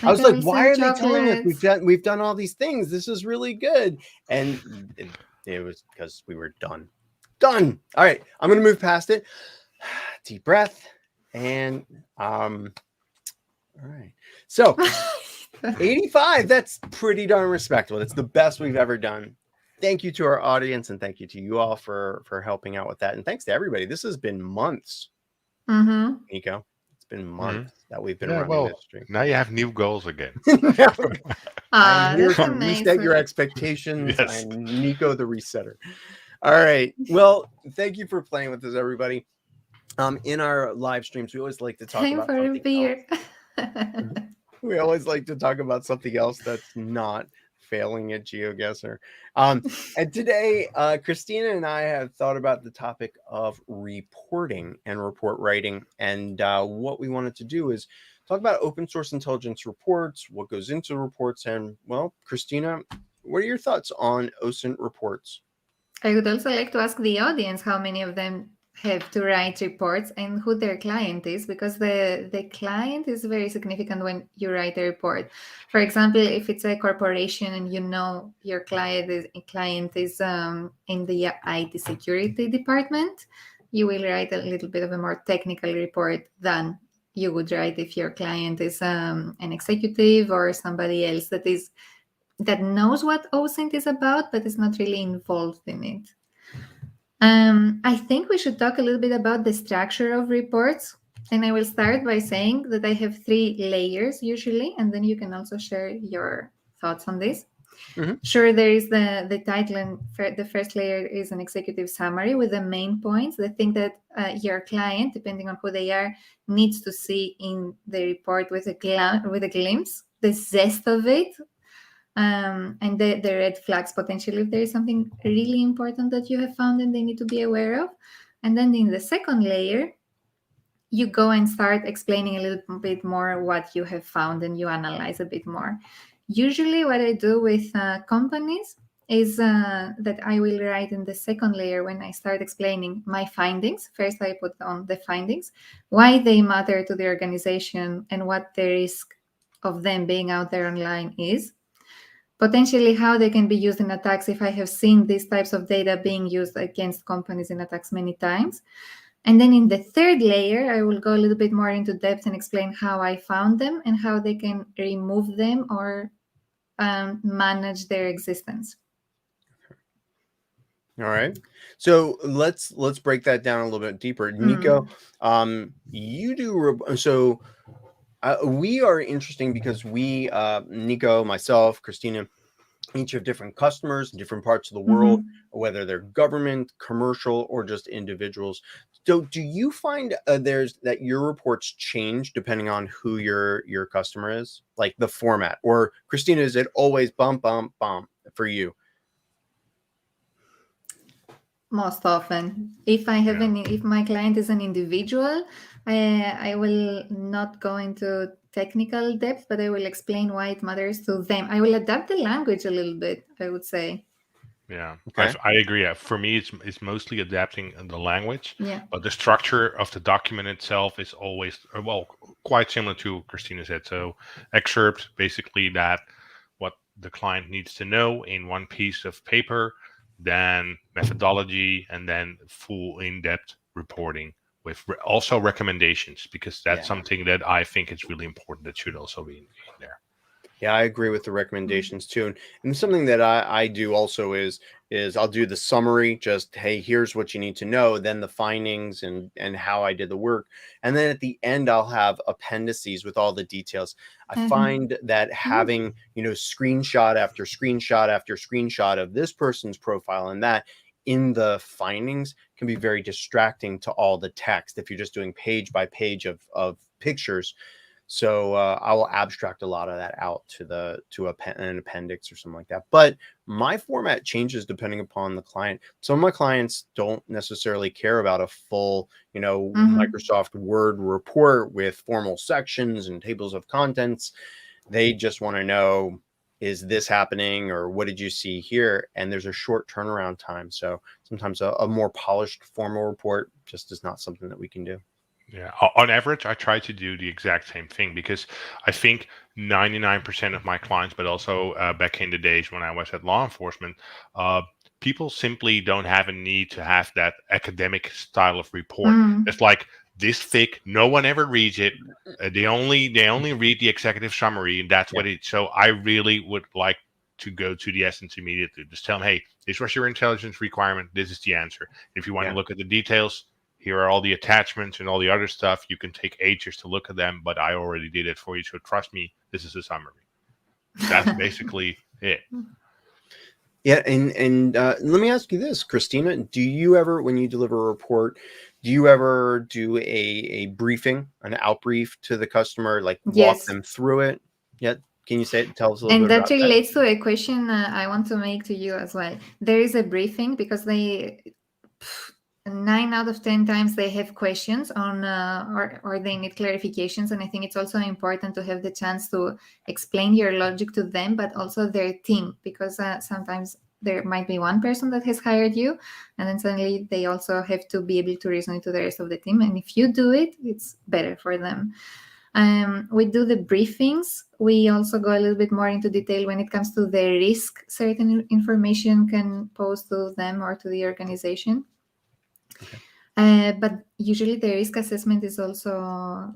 I was like, why are they telling us we've done all these things? This is really good. And it was because we were done. All right, I'm gonna move past it. Deep breath. And all right. So 85, that's pretty darn respectable. It's the best we've ever done. Thank you to our audience and thank you to you all for helping out with that. And thanks to everybody. This has been months. Nico, it's been months that we've been running this stream. Now you have new goals again. I'm here to reset your expectations. Yes. I'm Nico the resetter. All right. Well, thank you for playing with us, everybody. In our live streams, we always like to talk about something else. We always like to talk about something else that's not failing at Geoguessr. And today, Christina and I have thought about the topic of reporting and report writing. And what we wanted to do is talk about open source intelligence reports, what goes into reports. And well, Christina, what are your thoughts on OSINT reports? I would also like to ask the audience how many of them have to write reports and who their client is, because the client is very significant when you write a report. For example, if it's a corporation and you know your client is in the IT security department, you will write a little bit of a more technical report than you would write if your client is an executive or somebody else that knows what OSINT is about, but is not really involved in it. I think we should talk a little bit about the structure of reports. And I will start by saying that I have 3 layers usually, and then you can also share your thoughts on this. Sure, there is the title, and the first layer is an executive summary with the main points, the thing that your client, depending on who they are, needs to see in the report with a glimpse, the zest of it. And the red flags potentially if there is something really important that you have found and they need to be aware of. And then in the second layer, you go and start explaining a little bit more what you have found and you analyze a bit more. Usually what I do with companies is that I will write in the second layer when I start explaining my findings. First, I put on the findings, why they matter to the organization, and what the risk of them being out there online is. Potentially how they can be used in attacks if I have seen these types of data being used against companies in attacks many times. And then in the third layer, I will go a little bit more into depth and explain how I found them and how they can remove them or manage their existence. All right. So let's break that down a little bit deeper. Nico, you do so we are interesting because we Nico, myself, Christina, each have different customers in different parts of the world, whether they're government, commercial, or just individuals. So do you find that your reports change depending on who your customer is, like the format? Or Christina, is it always bump for you? Most often, if I have if my client is an individual, I will not go into technical depth, but I will explain why it matters to them. I will adapt the language a little bit, I would say. Yeah, okay. I agree. For me, it's mostly adapting the language, Yeah. but the structure of the document itself is always quite similar to Christina said. So excerpt, basically that what the client needs to know in one piece of paper, then methodology, and then full in-depth reporting with also recommendations, because that's something that I think is really important that should also be in there. Yeah, I agree with the recommendations too. And something that I do also is I'll do the summary, just, hey, here's what you need to know, then the findings and how I did the work. And then at the end, I'll have appendices with all the details. I find that having, screenshot after screenshot after screenshot of this person's profile and that in the findings can be very distracting to all the text if you're just doing page by page of pictures. So I will abstract a lot of that out to an appendix or something like that. But my format changes depending upon the client. Some of my clients don't necessarily care about a full, Microsoft Word report with formal sections and tables of contents. They just want to know, is this happening, or what did you see here? And there's a short turnaround time. So sometimes a more polished formal report just is not something that we can do. Yeah, on average, I try to do the exact same thing, because I think 99% of my clients, but also back in the days when I was at law enforcement, people simply don't have a need to have that academic style of report. It's like this thick, no one ever reads it. They only read the executive summary, and that's what it. So I really would like to go to the essence immediately. Just tell them, hey, this was your intelligence requirement. This is the answer. If you want to look at the details, here are all the attachments and all the other stuff. You can take ages to look at them, but I already did it for you. So trust me, this is a summary. That's basically it. Yeah, and let me ask you this, Christina. Do you ever, when you deliver a report, do you ever do a briefing, an outbrief to the customer, like walk them through it? Yeah. Can you tell us a little bit about that? And that relates to a question I want to make to you as well. There is a briefing because 9 out of 10 times they have questions on or they need clarifications, and I think it's also important to have the chance to explain your logic to them, but also their team, because sometimes there might be one person that has hired you, and then suddenly they also have to be able to reason it to the rest of the team, and if you do it, it's better for them. We do the briefings. We also go a little bit more into detail when it comes to the risk certain information can pose to them or to the organization. But usually the risk assessment is also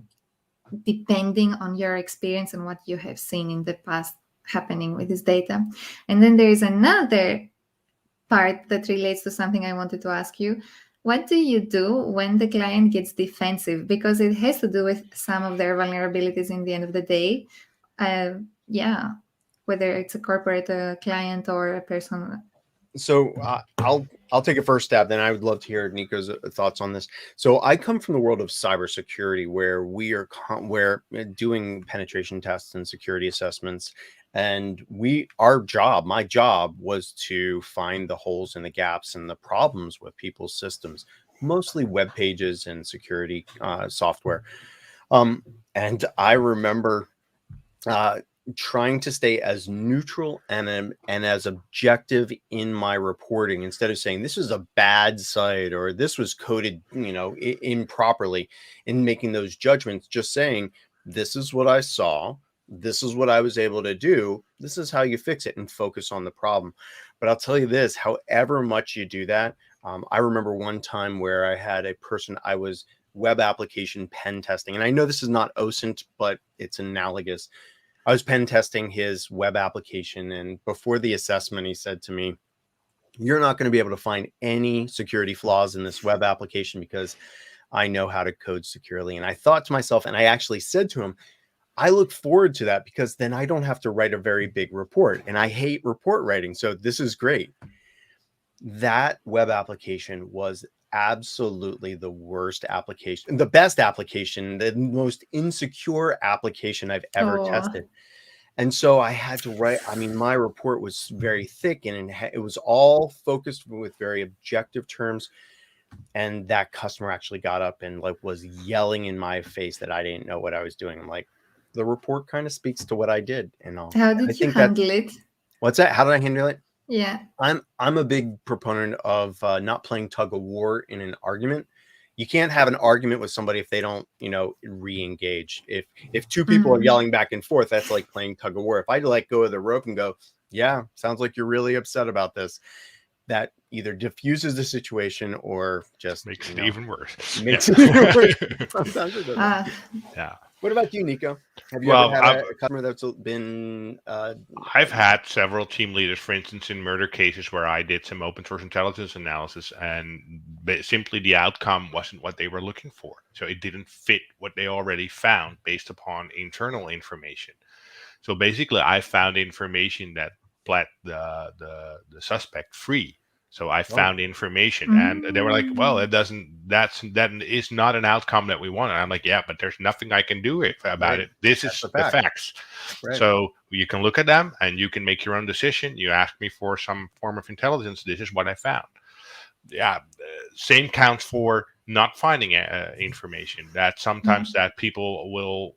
depending on your experience and what you have seen in the past happening with this data. And then there is another part that relates to something I wanted to ask you. What do you do when the client gets defensive? Because it has to do with some of their vulnerabilities in the end of the day. Whether it's a corporate client or a person. So I'll take a first stab. Then I would love to hear Nico's thoughts on this. So I come from the world of cybersecurity, where we're doing penetration tests and security assessments, and my job was to find the holes and the gaps and the problems with people's systems, mostly web pages and security software. And I remember trying to stay as neutral and as objective in my reporting, instead of saying this is a bad site or this was coded, improperly, in making those judgments, just saying, this is what I saw, this is what I was able to do, this is how you fix it, and focus on the problem. But I'll tell you this, however much you do that, I remember one time where I had a person, I was web application pen testing, and I know this is not OSINT, but it's analogous. I was pen testing his web application, and before the assessment, he said to me, "You're not going to be able to find any security flaws in this web application because I know how to code securely." And I thought to myself, and I actually said to him, I look forward to that because then I don't have to write a very big report, and I hate report writing. So this is great. That web application was absolutely the worst application, the best application, the most insecure application I've ever tested. And so I had to write, my report was very thick, and it was all focused with very objective terms. And that customer actually got up and was yelling in my face that I didn't know what I was doing. I'm like, the report kind of speaks to what I did and all. How did you handle it? What's that? How did I handle it? Yeah. I'm a big proponent of not playing tug of war in an argument. You can't have an argument with somebody if they don't, re-engage. If two people are yelling back and forth, that's like playing tug of war. If I let go of the rope and go, yeah, sounds like you're really upset about this, that either diffuses the situation or just makes it even worse. Makes it even worse. Sometimes it doesn't. Yeah. What about you, Nico? Have you ever had a customer that's been... I've had several team leaders, for instance, in murder cases where I did some open source intelligence analysis, and simply the outcome wasn't what they were looking for. So it didn't fit what they already found based upon internal information. So basically, I found information that let the suspect free. So I found information, and they were like, well, that is not an outcome that we want. And I'm like, yeah, but there's nothing I can do about it. This is the facts. Right. So you can look at them and you can make your own decision. You ask me for some form of intelligence. This is what I found. Yeah. Same counts for not finding information. That sometimes that people will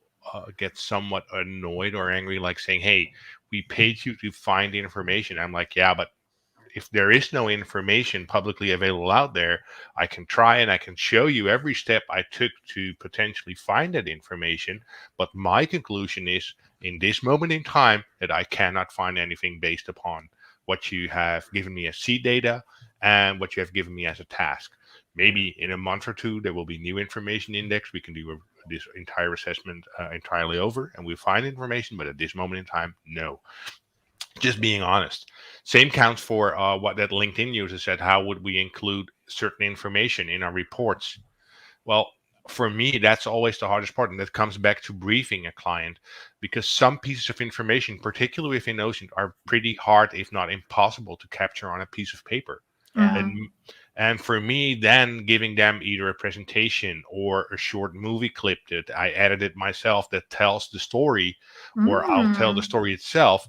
get somewhat annoyed or angry, like saying, hey, we paid you to find the information. I'm like, yeah, but if there is no information publicly available out there, I can try and I can show you every step I took to potentially find that information. But my conclusion is, in this moment in time, that I cannot find anything based upon what you have given me as seed data and what you have given me as a task. Maybe in a month or two, there will be new information indexed. We can do this entire assessment entirely over and we'll find information. But at this moment in time, no. Just being honest. Same counts for what that LinkedIn user said. How would we include certain information in our reports? Well, for me, that's always the hardest part. And that comes back to briefing a client, because some pieces of information, particularly within OSINT, are pretty hard, if not impossible, to capture on a piece of paper. And for me, then giving them either a presentation or a short movie clip that I edited myself that tells the story, or I'll tell the story itself,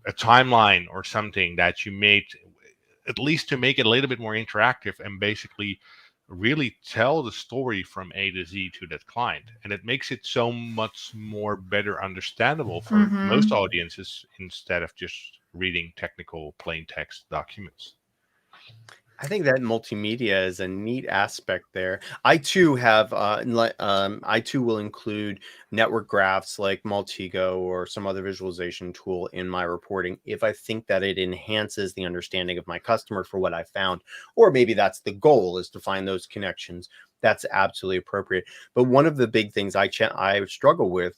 a timeline or something that you made, at least to make it a little bit more interactive and basically really tell the story from A to Z to that client. And it makes it so much more better understandable for most audiences instead of just reading technical plain text documents. I think that multimedia is a neat aspect there. I too have, I too will include network graphs like Multigo or some other visualization tool in my reporting if I think that it enhances the understanding of my customer for what I found, or maybe that's the goal, is to find those connections. That's absolutely appropriate. But one of the big things I struggle with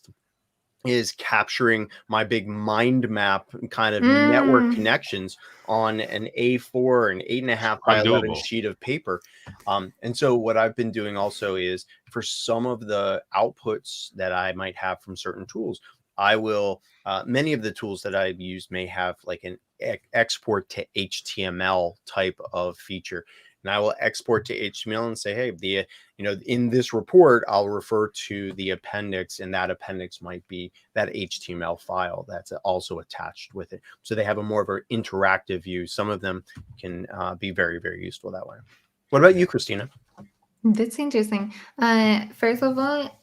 is capturing my big mind map kind of network connections on an A4 and 8.5 by 11 sheet of paper. And so what I've been doing also is, for some of the outputs that I might have from certain tools, I will, many of the tools that I've used may have like an export to HTML type of feature. And I will export to HTML and say, hey, in this report, I'll refer to the appendix, and that appendix might be that HTML file that's also attached with it. So they have a more of an interactive view. Some of them can be very, very useful that way. What about you, Christina? That's interesting. First of all,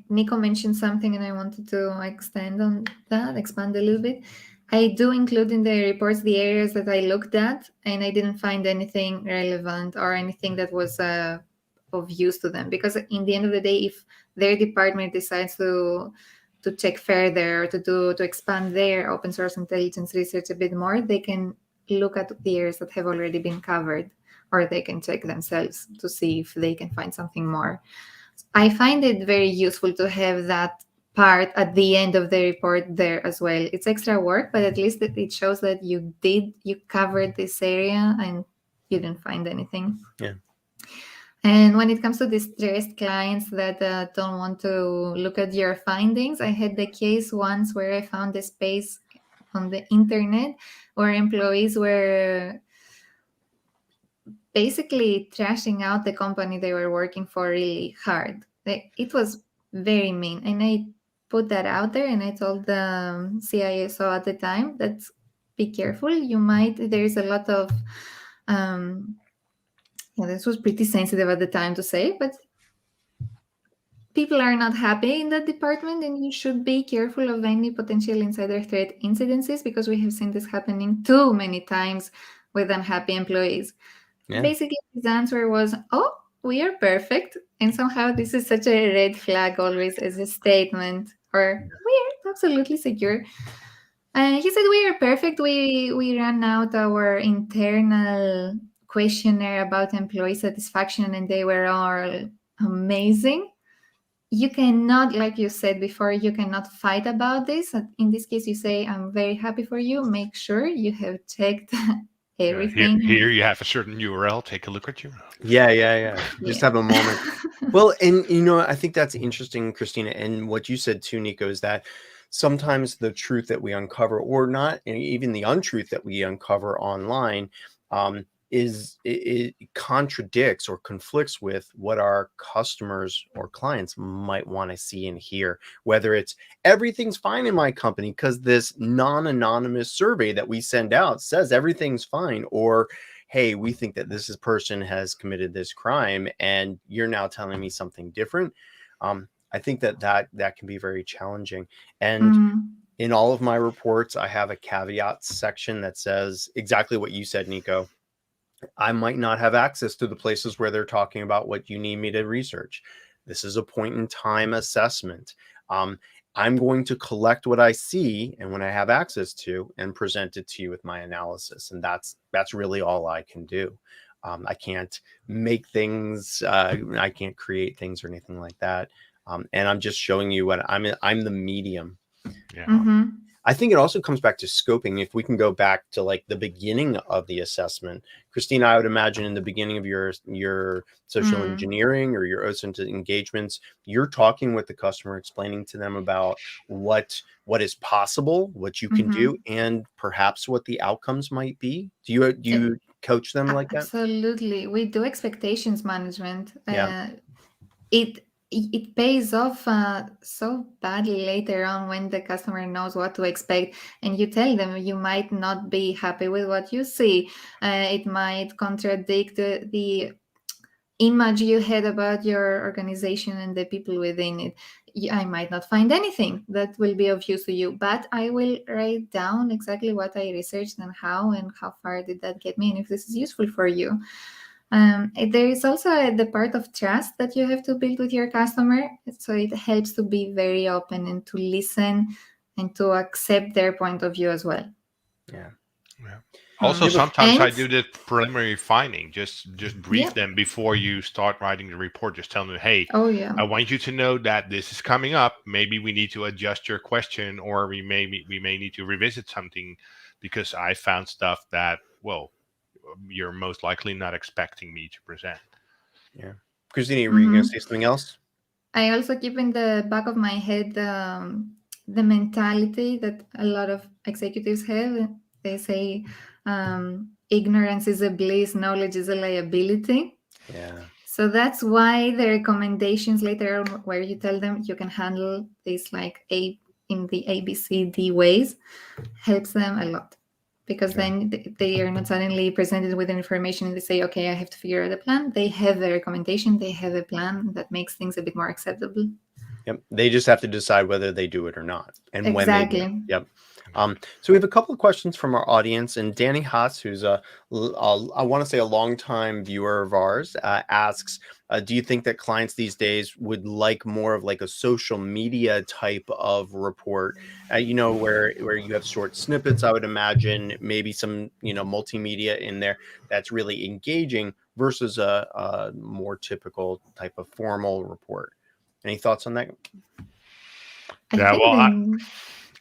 Nico mentioned something and I wanted to expand a little bit. I do include in the reports the areas that I looked at, and I didn't find anything relevant or anything that was of use to them. Because in the end of the day, if their department decides to check further, to expand their open source intelligence research a bit more, they can look at the areas that have already been covered, or they can check themselves to see if they can find something more. I find it very useful to have that part at the end of the report there as well. It's extra work, but at least it shows that you covered this area and you didn't find anything. Yeah. And when it comes to distressed clients that don't want to look at your findings, I had the case once where I found a space on the internet where employees were basically trashing out the company they were working for really hard. It was very mean. And I put that out there and I told the CISO at the time that be careful. There's a lot of, this was pretty sensitive at the time to say, but people are not happy in that department and you should be careful of any potential insider threat incidences because we have seen this happening too many times with unhappy employees. Yeah. Basically, his answer was, "Oh, we are perfect." And somehow this is such a red flag always as a statement, or we are absolutely secure. He said, "We are perfect. We ran out our internal questionnaire about employee satisfaction and they were all amazing." You cannot, like you said before, you cannot fight about this. In this case, you say, "I'm very happy for you. Make sure you have checked everything." Here you have a certain URL. Take a look at your. Yeah. Just have a moment. Well, and I think that's interesting, Christina, and what you said too, Nico, is that sometimes the truth that we uncover, or not, even the untruth that we uncover online, it contradicts or conflicts with what our customers or clients might want to see and hear, whether it's everything's fine in my company because this non-anonymous survey that we send out says everything's fine, or hey, we think that this person has committed this crime and you're now telling me something different. I think that can be very challenging. And in all of my reports, I have a caveat section that says exactly what you said, Nico. I might not have access to the places where they're talking about what you need me to research. This is a point in time assessment. I'm going to collect what I see and when I have access to and present it to you with my analysis. And that's really all I can do. I can't make things. I can't create things or anything like that. And I'm just showing you what I'm the medium. Yeah. I think it also comes back to scoping. If we can go back to like the beginning of the assessment, Christina, I would imagine in the beginning of your social engineering or your OSINT engagements, you're talking with the customer, explaining to them about what is possible, what you can do, and perhaps what the outcomes might be. Do you coach them like that? Absolutely. We do expectations management. Yeah. It pays off so badly later on when the customer knows what to expect and you tell them you might not be happy with what you see. It might contradict the image you had about your organization and the people within it. I might not find anything that will be of use to you, but I will write down exactly what I researched and how far did that get me and if this is useful for you. There is also the part of trust that you have to build with your customer. So it helps to be very open and to listen and to accept their point of view as well. Yeah. Also, sometimes I do the preliminary finding. Just brief them before you start writing the report. Just tell them, hey, I want you to know that this is coming up. Maybe we need to adjust your question, or we may need to revisit something because I found stuff that, well, you're most likely not expecting me to present. Yeah. Christina, were you going to say something else? I also keep in the back of my head the mentality that a lot of executives have. They say ignorance is a bliss, knowledge is a liability. Yeah. So that's why the recommendations later on where you tell them you can handle this like in the ABCD ways helps them a lot. Because then they are not suddenly presented with information and they say, okay, I have to figure out a plan. They have a recommendation. They have a plan that makes things a bit more acceptable. Yep. They just have to decide whether they do it or not, and when they do it. Exactly. Yep. So we have a couple of questions from our audience, and Danny Haas, who's I want to say a longtime viewer of ours, asks, do you think that clients these days would like more of like a social media type of report, where you have short snippets, I would imagine, maybe some, multimedia in there that's really engaging versus a more typical type of formal report? Any thoughts on that? Yeah, well, Then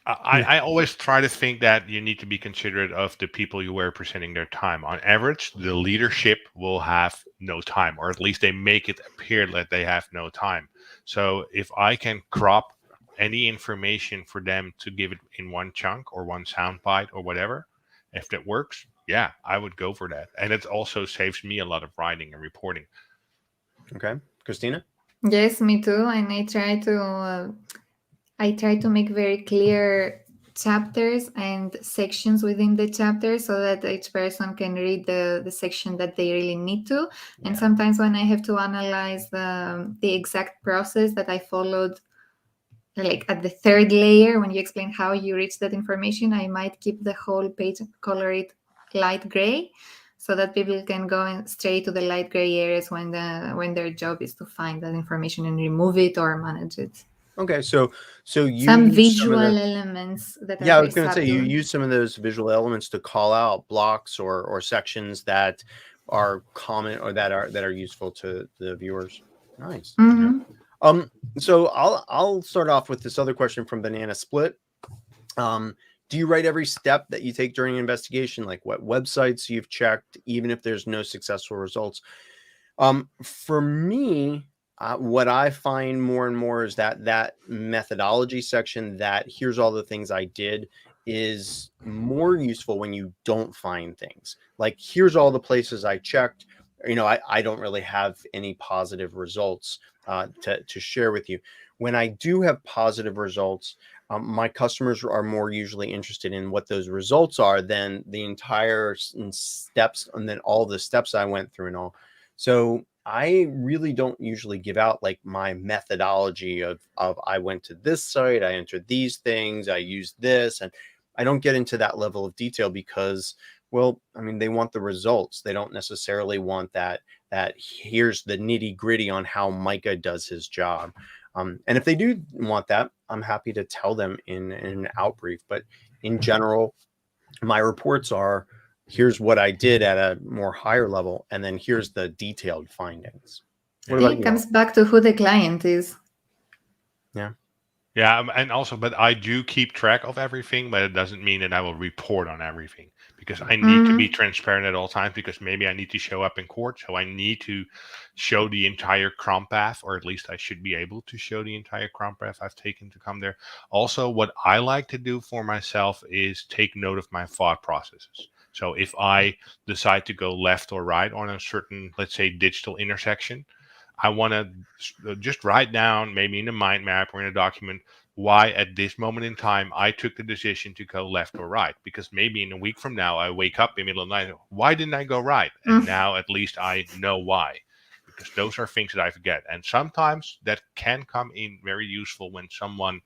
I always try to think that you need to be considerate of the people you are presenting their time. On average, the leadership will have no time, or at least they make it appear that they have no time. So if I can crop any information for them to give it in one chunk or one soundbite or whatever, if that works, yeah, I would go for that. And it also saves me a lot of writing and reporting. Okay, Christina? yes, me too. And I try to make very clear chapters and sections within the chapter so that each person can read the section that they really need to. And sometimes when I have to analyze the exact process that I followed, like at the third layer, when you explain how you reach that information, I might keep the whole page, color it light gray, so that people can go straight to the light gray areas when their job is to find that information and remove it or manage it. Okay, so you Some use some visual of the elements that are yeah, I very was going to say you subtle. use some of those visual elements to call out blocks or sections that are common or that are useful to the viewers. Nice. Yeah. Mhm. So I'll start off with this other question from Banana Split. Do you write every step that you take during an investigation, like what websites you've checked, even if there's no successful results? For me, what I find more and more is that methodology section, that here's all the things I did, is more useful when you don't find things. Like, here's all the places I checked. I don't really have any positive results to share with you. When I do have positive results, my customers are more usually interested in what those results are than the entire steps, and then all the steps I went through and all. So I really don't usually give out like my methodology of I went to this site, I entered these things, I used this, and I don't get into that level of detail because, well, I mean, they want the results. They don't necessarily want that here's the nitty gritty on how Micah does his job. And if they do want that, I'm happy to tell them in an outbrief. But in general, my reports are, here's what I did at a more higher level, and then here's the detailed findings. What I think about it you comes all? back to who the client is. Yeah. Yeah, and also, but I do keep track of everything, but it doesn't mean that I will report on everything, because I need to be transparent at all times, because maybe I need to show up in court, so I need to show the entire crime path, or at least I should be able to show the entire crime path I've taken to come there. Also, what I like to do for myself is take note of my thought processes. So if I decide to go left or right on a certain, let's say, digital intersection, I want to just write down, maybe in a mind map or in a document, why at this moment in time I took the decision to go left or right. Because maybe in a week from now, I wake up in the middle of the night, why didn't I go right? And now at least I know why. Because those are things that I forget. And sometimes that can come in very useful when someone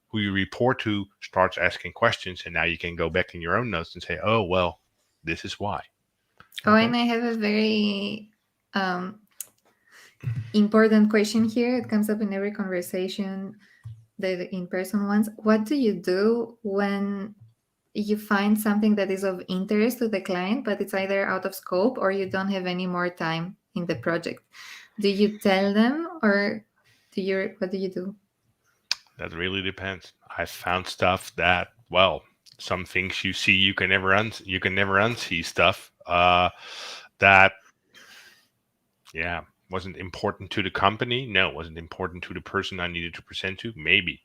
who you report to starts asking questions. And now you can go back in your own notes and say, oh, well, this is why. Oh, Okay. and I have a very important question here. It comes up in every conversation, the in-person ones. What do you do when you find something that is of interest to the client, but it's either out of scope or you don't have any more time in the project? Do you tell them, or what do you do? That really depends. I found stuff that, well, some things you see you can never unsee stuff that, yeah, wasn't important to the company. No, it wasn't important to the person I needed to present to. Maybe,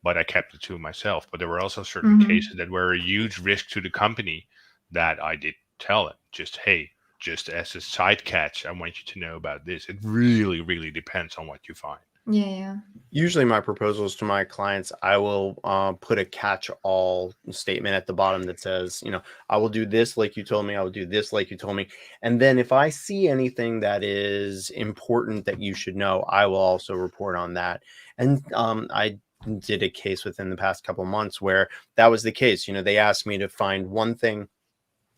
but I kept it to myself. But there were also certain cases that were a huge risk to the company that I did tell them. Just, hey, just as a side catch, I want you to know about this. It really, really depends on what you find. Yeah. Usually my proposals to my clients, I will put a catch-all statement at the bottom that says, I will do this like you told me, I will do this like you told me. And then if I see anything that is important that you should know, I will also report on that. And I did a case within the past couple of months where that was the case. They asked me to find one thing.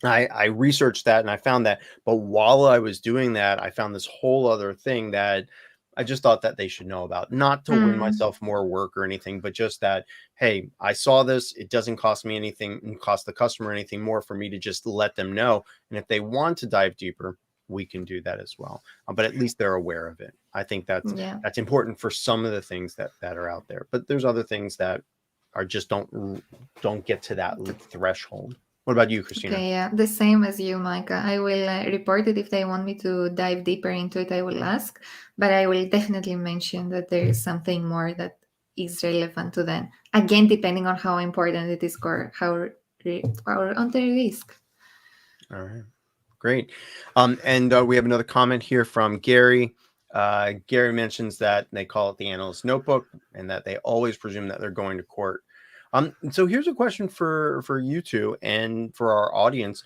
I researched that and I found that, but while I was doing that, I found this whole other thing that I just thought that they should know about, not to win myself more work or anything, but just that, hey, I saw this. It doesn't cost me anything and cost the customer anything more for me to just let them know. And if they want to dive deeper, we can do that as well. But at least they're aware of it. I think that's important for some of the things that are out there. But there's other things that are just don't get to that threshold. What about you, Christina? Okay, yeah, the same as you, Micah. I will report it if they want me to dive deeper into it. I will ask, but I will definitely mention that there is something more that is relevant to them. Again, depending on how important it is or on the risk. All right, great. And we have another comment here from Gary. Gary mentions that they call it the analyst notebook and that they always presume that they're going to court. So here's a question for you two and for our audience.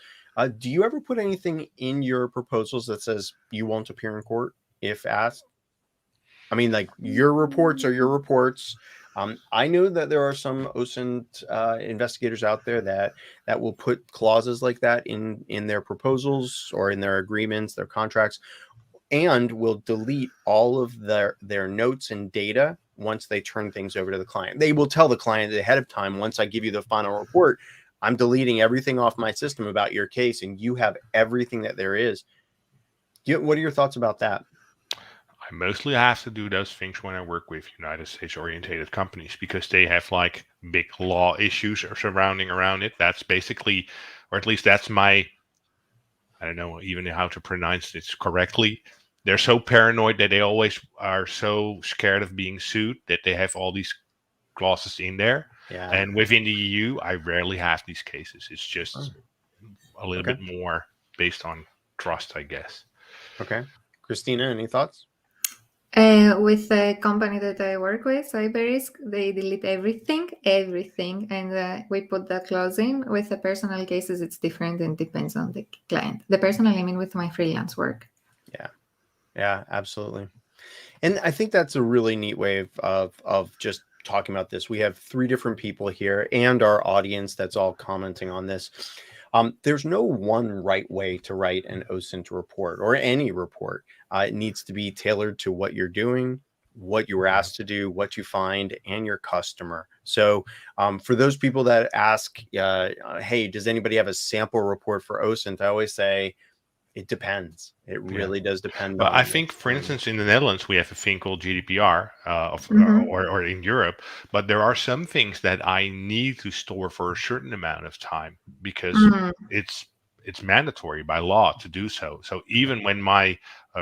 Do you ever put anything in your proposals that says you won't appear in court if asked? I mean, like your reports are your reports. I know that there are some OSINT investigators out there that will put clauses like that in their proposals or in their agreements, their contracts, and will delete all of their notes and data once they turn things over to the client. They will tell the client ahead of time, once I give you the final report, I'm deleting everything off my system about your case, and you have everything that there is. What are your thoughts about that? I mostly have to do those things when I work with United States orientated companies because they have like big law issues or surrounding around it. That's basically, or at least that's my, I don't know even how to pronounce this correctly. They're so paranoid that they always are so scared of being sued that they have all these clauses in there. Yeah. And within the EU, I rarely have these cases. It's just a little bit more based on trust, I guess. Okay. Christina, any thoughts? With the company that I work with, CyberRisk, they delete everything, and we put the clause in. With the personal cases, it's different and depends on the client. The personal, I mean, with my freelance work. Yeah, absolutely. And I think that's a really neat way of just talking about this. We have 3 different people here and our audience that's all commenting on this. There's no one right way to write an OSINT report or any report. It needs to be tailored to what you're doing, what you were asked to do, what you find, and your customer. So for those people that ask, hey, does anybody have a sample report for OSINT? I always say, it depends. It really does depend. But I think, for instance, in the Netherlands, we have a thing called GDPR, or in Europe. But there are some things that I need to store for a certain amount of time because it's mandatory by law to do so. So even when my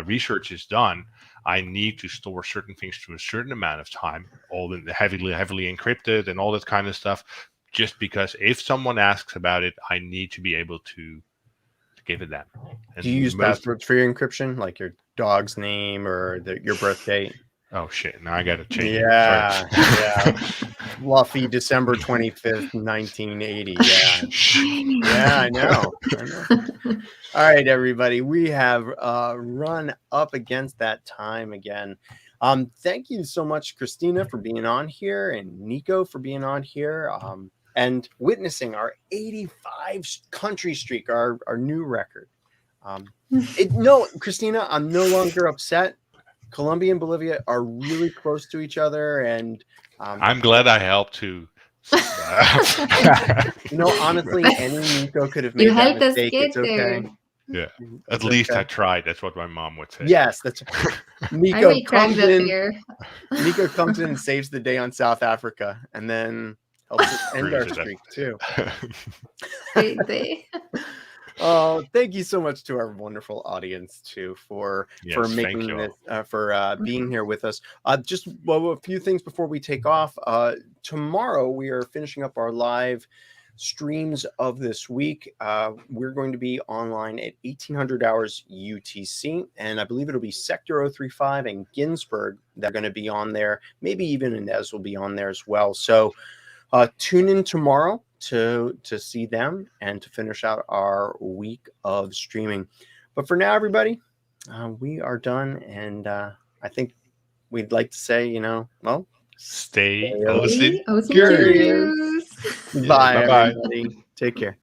research is done, I need to store certain things to a certain amount of time, all heavily encrypted and all that kind of stuff. Just because if someone asks about it, I need to be able to give it that. And do you use passwords for your encryption, like your dog's name or your birth date? Oh shit! Now I gotta change. Yeah, yeah. Fluffy, December 25th, 1980. Yeah, I know. All right, everybody, we have run up against that time again. Thank you so much, Christina, for being on here, and Nico for being on here. And witnessing our 85 country streak, our new record. No, Christina, I'm no longer upset. Colombia and Bolivia are really close to each other, and I'm glad I helped to. Honestly, any Nico could have made that mistake. It's okay. Yeah, at least I tried. That's what my mom would say. Yes, that's Nico comes in. Nico comes in and saves the day on South Africa, and then helps us end our streak too. Great day. Oh, thank you so much to our wonderful audience too for making this for being here with us. Just a few things before we take off. Tomorrow we are finishing up our live streams of this week. We're going to be online at 1800 hours UTC, and I believe it'll be Sector 035 and Ginsburg that are going to be on there. Maybe even Inez will be on there as well. So tune in tomorrow to see them and to finish out our week of streaming. But for now, everybody, we are done, and I think we'd like to say, well, Stay OSINT curious. curious. Bye, Bye-bye. everybody. Take care.